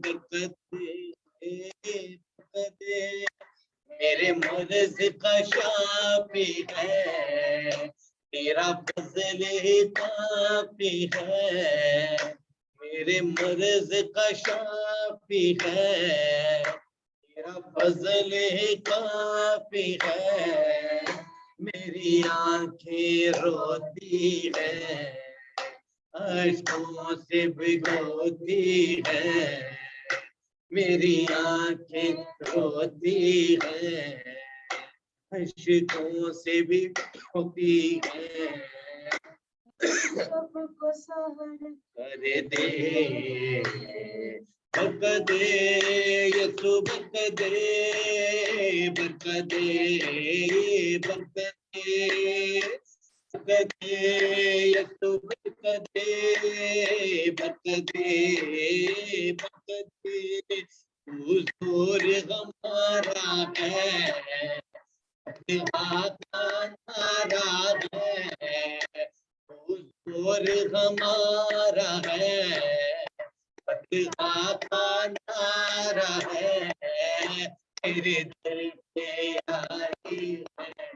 Speaker 3: बरकत दे। दे, मेरे मर्ज का शाफी है, तेरा फजल ही काफी है, मेरे मर्ज का शाफी है, तेरा फजल ही काफी है, मेरी आंखें रोती है, अश्कों से भिगोती है, मेरी आंखें रोती है, अश्कों से भी होती है, सबको सहन कर दे, बक दे यसु बक दे, बक दे, बक दे, बक दे यसु बक दे, बक दे, बक दे, हुजूर हमारा है, हमारा है, हुजूर हमारा है, फतहा का नारा है, तेरे दिल पे आई है,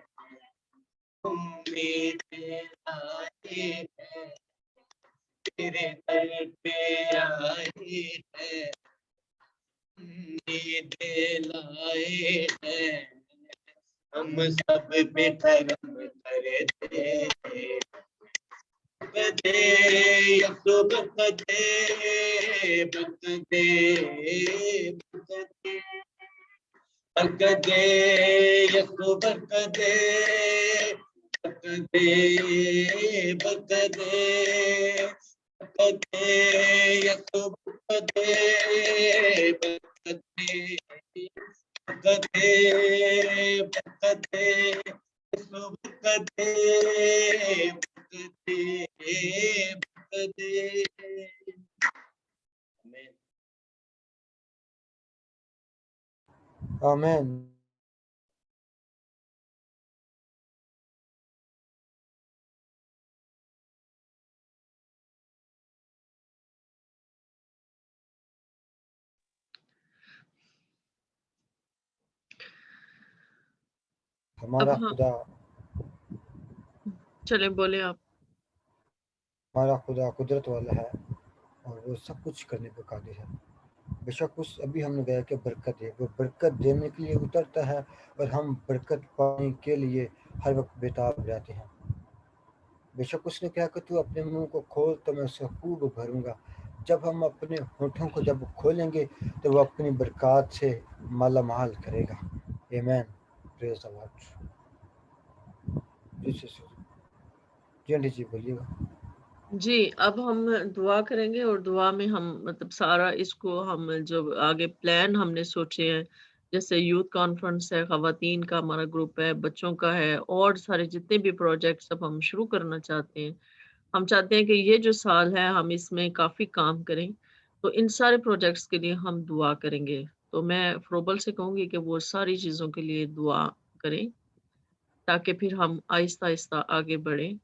Speaker 3: उम्मीद आई है, तेरे दिल पे आई है, उम्मीद लाए है, हम सब पे करम कर दे, बक दे यसु बक दे, बक दे, बक दे यसु बक दे, बक दे, बक दे, बक दे यसु बक दे, बक दे, बक दे, बक दे यसु बक दे, बक दे, बक दे। आमीन।
Speaker 1: आमीन। हमारा
Speaker 2: अब हाँ,
Speaker 1: खुदा
Speaker 2: चलें बोले आप।
Speaker 1: हमारा खुदा कुदरत वाला है और वो सब कुछ करने पे कादिर है। बेशक उस अभी हमने गया कि बरकत है, वो बरकत देने के लिए उतरता है और हम बरकत पाने के लिए हर वक्त बेताब रहते हैं। बेशक उसने कहा कि तू अपने मुंह को खोल तो मैं उसे खूब भरूंगा। जब हम अपने होठों को जब खोलेंगे तो वो अपनी बरकत से माला माल करेगा। आमीन। Praise the lord. जी आंटी जी बोलिएगा।
Speaker 2: जी, अब हम दुआ करेंगे और दुआ में हम मतलब सारा इसको हम जो आगे प्लान हमने सोचे हैं, जैसे यूथ कॉन्फ्रेंस है, ख़वातीन का हमारा ग्रुप है, बच्चों का है और सारे जितने भी प्रोजेक्ट्स अब हम शुरू करना चाहते हैं। हम चाहते हैं कि ये जो साल है हम इसमें काफ़ी काम करें, तो इन सारे प्रोजेक्ट्स के लिए हम दुआ करेंगे। तो मैं फ़रोबल से कहूँगी कि वो सारी चीज़ों के लिए दुआ करें, ताकि फिर हम आहिस्ता-आहिस्ता आगे बढ़ें।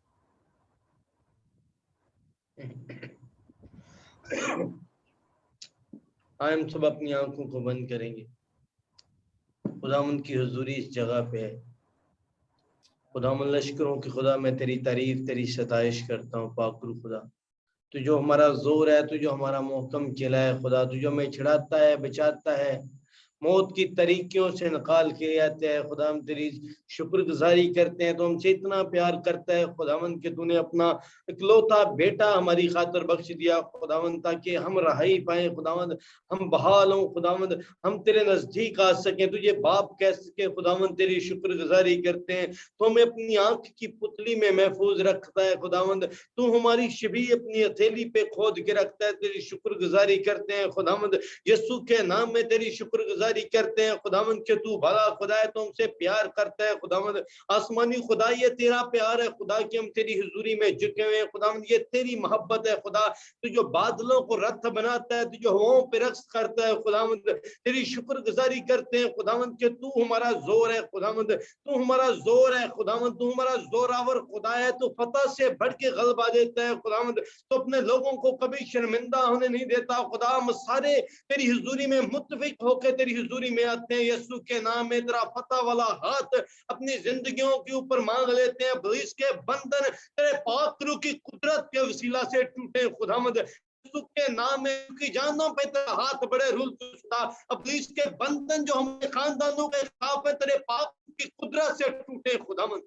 Speaker 3: हम सब अपनी आंखों को बंद करेंगे। खुदावंद की हुजूरी इस जगह पे है। खुदावंद लश्करों की खुदा, मैं तेरी तारीफ तेरी सताइश करता हूँ। पाकुर खुदा, तू जो हमारा जोर है, तू जो हमारा मोहकम किला है खुदा, तू जो हमें छिड़ाता है, बचाता है, मौत की तरीकियों से निकाल के आते हैं खुदा, हम तेरी शुक्रगुजारी करते हैं। तो हमसे इतना प्यार करता है खुदावंद कि तूने अपना इकलौता बेटा हमारी खातिर बख्श दिया खुदावंद, ताकि हम रहाई पाए खुदावंद, हम बहाल हों खुदावंद, हम तेरे नजदीक आ सकें, तुझे बाप कह सके खुदावंद। तेरी शुक्रगुजारी करते हैं। तो हमें अपनी आंख की पुतली में महफूज रखता है खुदावंद, तू हमारी शबी अपनी हथेली पे खोद के रखता है। तेरी शुक्रगुजारी करते हैं खुदावंद, यीशु के नाम में तेरी शुक्रगुजारी शुक्रगुजारी करते हैं खुदावंद के तू भला खुदा है, तो हमसे प्यार करता है खुदावंद। आसमानी खुदा ये तेरा प्यार है खुदा कि हम तेरी हुजूरी में झुके हुए हैं खुदावंद, ये तेरी मोहब्बत है खुदा। तू जो बादलों को रथ बनाता है, तू जो हवाओं पे रक्स करता है खुदावंद, तेरी शुक्रगुजारी करते हैं खुदावंद के तू हमारा जोर है खुदावंद, तू हमारा जोर है खुदावंद, तू हमारा जोरावर खुदा है, तू फतह से बढ़ के गलबा देता है खुदावंद, तो अपने लोगों को कभी शर्मिंदा होने नहीं देता खुदा। हम सारे तेरी हुजूरी में मुत्तफिक होकर तेरी हुजूरी में आते हैं, यीशु के नाम में तेरा फतह वाला हाथ अपनी जिंदगियों के ऊपर मांग लेते हैं। पुलिस के बंधन तेरे पाक रूह की कुदरत के वसीला से टूटे खुदावंद, यीशु के नाम में की जानों पे तेरा हाथ बड़े रूल खुदा। अब पुलिस के बंधन जो हमारे खानदानों के खिलाफ है तेरे पाक की कुदरत से टूटे खुदावंद,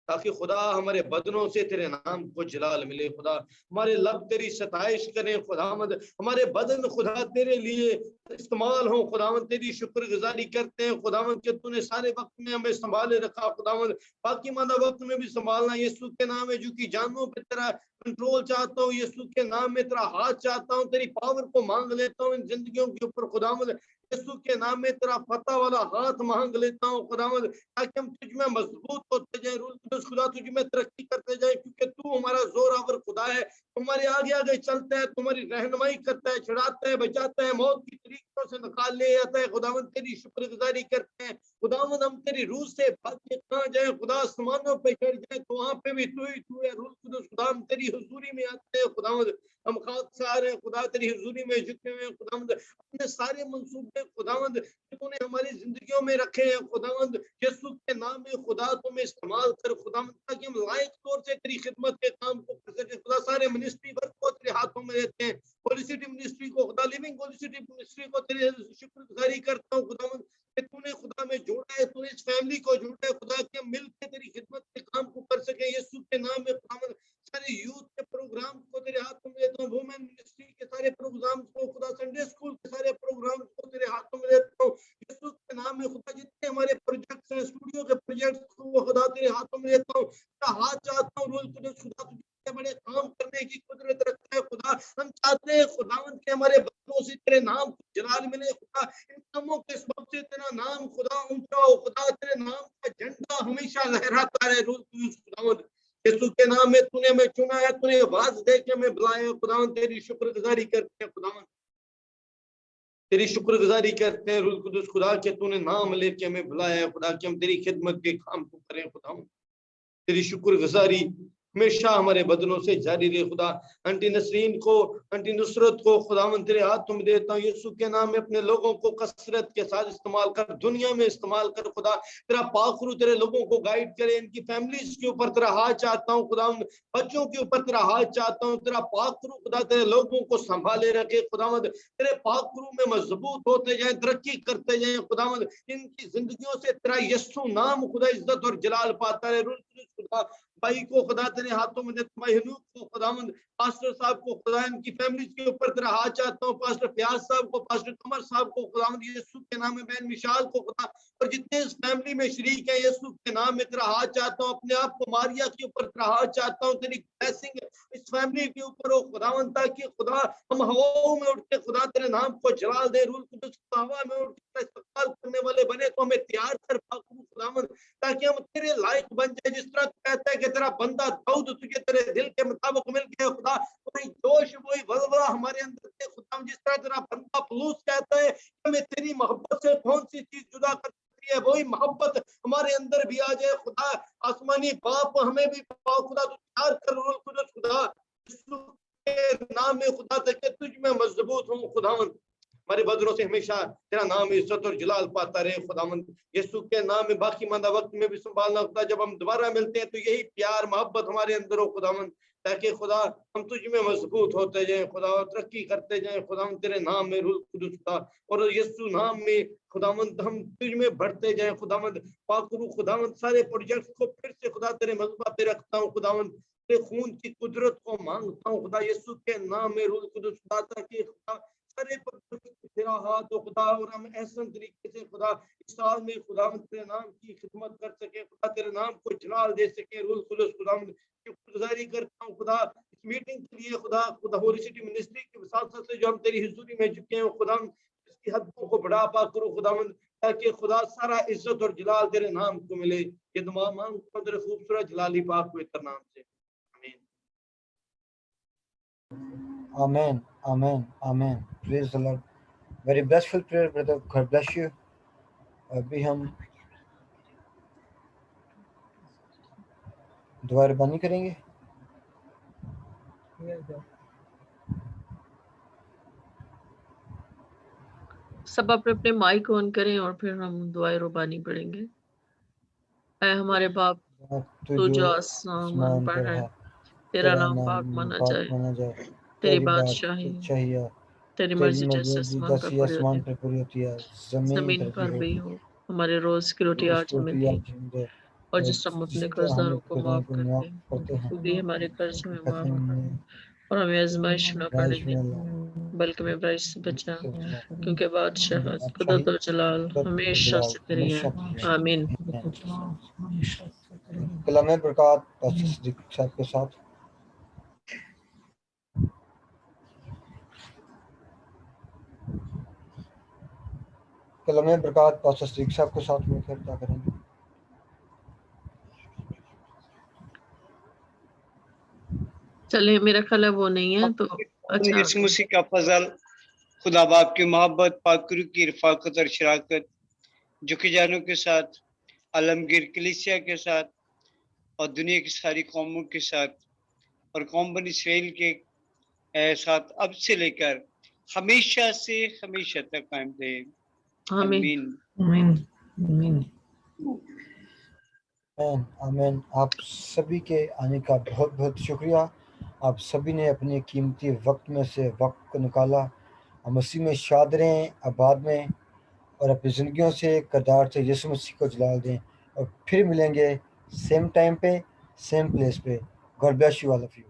Speaker 3: ताकि खुदा हमारे बदनों से तेरे नाम को जलाल मिले खुदा। हमारे लब तेरी सताइश करें खुदावंद, हमारे बदन खुदा तेरे लिए इस्तेमाल हो खुदावंद। तेरी शुक्रगुजारी करते हैं खुदावंद कि तूने सारे वक्त में हमें संभाले रखा खुदावंद, बाकी मादा वक्त में भी संभालना। यीशु के नाम में जो की जानों पे तेरा कंट्रोल चाहता हूँ, यीशु के नाम में तेरा हाथ चाहता हूँ, तेरी पावर को मांग लेता हूँ इन जिंदगियों के ऊपर खुदावंद। यीशु के नाम में तेरा फतह वाला हाथ मांग लेता हूँ खुदावंद, ताकि हम तुझ में मजबूत होते जाए। रूल कुदस खुदा तुझ में तरक्की करते जाए, क्योंकि तू हमारा जोरावर खुदा है। तुम्हारे आगे आगे चलता है, तुम्हारी रहनुमाई करता है, छुड़ाता है, बचाता है, मौत की तरीकों से निकाल ले आता है खुदावंद। तेरी शुक्रगुजारी करते हैं खुदावंद, हम तेरी रूह से भाग के कहाँ जाए खुदा, आसमानों पे चढ़ जाए तो वहां पे भी तू ही तू है। रूल कुदस खुदा हम तेरी हुजूरी में आते हैं खुदावंद, हम खाकसार हैं खुदा, तेरी हुजूरी में झुके हुए हैं खुदावंद। अपने सारे मंसूबे खुदावंद तूने हमारी जिंदगियों में रखे हैं खुदावंद, यीशु के नाम में खुदा तुम्हें इस्तेमाल कर खुदावंद, ताकि हम लायक तौर से तेरी खिदमत के काम को कर सके खुदा। सारे मिनिस्ट्री वर्क को तेरे हाथों में देते हैं, होली सिटी मिनिस्ट्री को खुदा, लिविंग होली सिटी मिनिस्ट्री को तेरे शुक्रगुजारी करता हूँ खुदावंद कि तूने खुदा में जोड़ा है, तूने इस फैमिली को जोड़ा है खुदा, कि हम मिलकर तेरी खिदमत के काम को कर सके यीशु के नाम में खुदावंद। सारे यूथ के प्रोग्राम को तेरे हाथों में देता हूँ, वुमेन मिनिस्ट्री के सारे प्रोग्राम को खुदा, संडे स्कूल के सारे प्रोग्राम को तेरे हाथों में देता हूँ यीशु के नाम में खुदा। जितने हमारे प्रोजेक्ट्स हैं, स्टूडियो के प्रोजेक्ट्स को खुदा तेरे हाथों में देता हूँ, तेरा हाथ चाहता हूँ रोज तुझे खुदा, तुझे बड़े काम करने की कुदरत रखता है खुदा। हम चाहते हैं खुदावंद के हमारे बंदों से तेरे नाम को जलाल मिले खुदा, इन कामों के सबब से तेरा नाम खुदा ऊंचा हो खुदा, तेरे नाम का झंडा हमेशा लहराता रहे रोज खुदावंद। यीशु के नाम में तूने हमें चुना है, तूने आवाज दे के हमें बुलाया खुदावंद। तेरी शुक्रगुजारी करते हैं खुदावंद, तेरी शुक्रगुजारी करते हैं रूह कुदस खुदा के तूने नाम लेके हमें बुलाया है खुदा, कि हम तेरी खिदमत के काम को करें खुदा। तेरी शुक्रगुजारी हमेशा हमारे बदनों से जारी रहे खुदा। आंटी नसरीन को, आंटी नुसरत को खुदावंद तेरे हाथ में देता हूँ यीशु के नाम में। अपने लोगों को कसरत के साथ इस्तेमाल कर, दुनिया में इस्तेमाल कर खुदा। तेरा पाखरू तेरे लोगों को गाइड करे, इनकी फैमिलीज के ऊपर तेरा हाथ चाहता हूँ खुदावंद, बच्चों के ऊपर तेरा हाथ चाहता हूँ। तेरा पाखरू खुदा तेरे लोगों को संभाले रखे खुदावंद, तेरे पाखरू में मजबूत होते जाए, तरक्की करते जाए खुदावंद। इनकी जिंदगियों से तेरा यीशु नाम खुदा इज्जत और जलाल पाता है खुदा। भाई को खुदा तेरे हाथों में देता हूं, हनूक को खुदावंद, पास्टर साहब को खुदा, इनकी फैमिली के ऊपर तेरा हाथ चाहता हूँ। पास्टर प्याज साहब को, पास्टर कमर साहब को खुदावंद यीशु के नाम में, बहन मिशाल को खुदा, और जितने इस फैमिली में शरीक है यीशु के नाम में तेरा हाथ चाहता हूँ। अपने आप को मारिया के ऊपर तेरा हाथ चाहता हूँ, तेरी ब्लेसिंग इस फैमिली के ऊपर हो खुदावंद, ताकि खुदा हम हवाओं में उठ के खुदा तेरे नाम को जलाल दे। रूल कुदस हवा में उठ के इस्तेमाल करने वाले बने तो हमें तैयार कर खुदावंद, ताकि हम तेरे लायक बन जाए। जिस तरह कहता है कि तेरा बंदा दाऊद तुझे तेरे दिल के मुताबिक मिल गया खुदा, वही जोश वही वल्वला हमारे अंदर से खुदा। जिस तरह तेरा बंदा पलूस कहता है कि मैं तेरी मोहब्बत से कौन सी चीज जुदा कर सकती है, वही मोहब्बत हमारे अंदर भी आ जाए खुदा। आसमानी बाप हमें भी खुदा तू प्यार कर रूल कुदस खुदा, यीशु के नाम में खुदा, ताकि तुझ में मजबूत हूँ खुदावंद। हमारे बदरों से हमेशा तेरा नाम इज्जत और जलाल पाता रहे खुदावंद। यीशु के नाम में बाकी मांदा वक्त में भी संभालना खुदा। जब हम दोबारा मिलते हैं तो यही प्यार मोहब्बत हमारे अंदर हो खुदावंद, ताकि खुदा हम तुझ में मजबूत होते जाए खुदा, और तरक्की करते जाए खुदावंद तेरे नाम में रूह कुदस खुदा, और यीशु नाम में खुदावंद हम तुझ में बढ़ते जाए खुदावंद। पाक रूह खुदावंद सारे प्रोजेक्ट को फिर से खुदा तेरे मजबा पे रखता हूँ खुदावंद, तेरे खून की कुदरत को मांगता हूँ खुदा यीशु के नाम में रूह कुदस खुदा, ताकि खुदा सारे तेरा हाथ हो खुदा, और हम ऐसे तरीके से खुदा इस साल में खुदा तेरे नाम की खिदमत कर सके खुदा, तेरे नाम को जलाल दे सके। रूल खुलूस खुदा गुजारी करता हूँ खुदा इस मीटिंग के लिए खुदा, खुदा होली सिटी मिनिस्ट्री के साथ साथ जो हम तेरी हुजूरी में झुके हैं खुदा, की हदों को बढ़ा पा करो खुदावंद, ताकि खुदा सारा इज्जत और जलाल तेरे नाम को मिले। ये दुआ मांगता हूं तेरे खूबसूरत जलाली पाक पवित्र नाम से, आमीन।
Speaker 1: Amen. Amen. Amen. Praise the Lord. Very blessful prayer, brother. God bless you. अभी हम दुआ रबानी करेंगे।
Speaker 2: सब अपने अपने माइक ऑन करें और फिर हम दुआए रुबानी पढ़ेंगे। ऐ हमारे बाप, तू जो आसमान पर है, तेरा नाम पाक माना जाए, तेरी बादशाही, तेरी मर्जी जैसे आसमान पर पूरी होती है, जमीन पर भी हो। हमारे रोज की रोटी आज हमें दे, और जिस हम अपने कर्जदारों को माफ करते हैं, तू भी हमारे कर्ज में माफ कर, और हमें आजमाइश न पड़ने दे, बल्कि हमें बुराई से बचा, क्योंकि बादशाहत, कुदरत और जलाल हमेशा से तेरी है। आमीन।
Speaker 1: कलाम बरकत पास्टर सिद्दीक साहब के साथ। कलाम बरकत पास्टर सिद्दीक साहब के साथ में फिर क्या करेंगे।
Speaker 2: चलिए, मेरा ख्याल है वो नहीं है तो अच्छा।
Speaker 5: यीशु मसीह का फजल, खुदा बाप की मोहब्बत, पाकरू की रफाकत और शराकत झुके जानों के साथ, आलमगीर कलीसिया के साथ और दुनिया की सारी कौमों के साथ और कौम बनी इसराइल के साथ अब से लेकर हमेशा से हमेशा तक कायम रहे। आमीन।
Speaker 4: आमीन।
Speaker 1: आमीन। आप सभी के आने का बहुत बहुत शुक्रिया। आप सभी ने अपने कीमती वक्त में से वक्त को निकाला। हम मसीह में शाद रहें, आबाद में, और अपनी ज़िंदगियों से किरदार से यीशु मसीह को जलाल दें। और फिर मिलेंगे सेम टाइम पे, सेम प्लेस पे। God bless you all of you.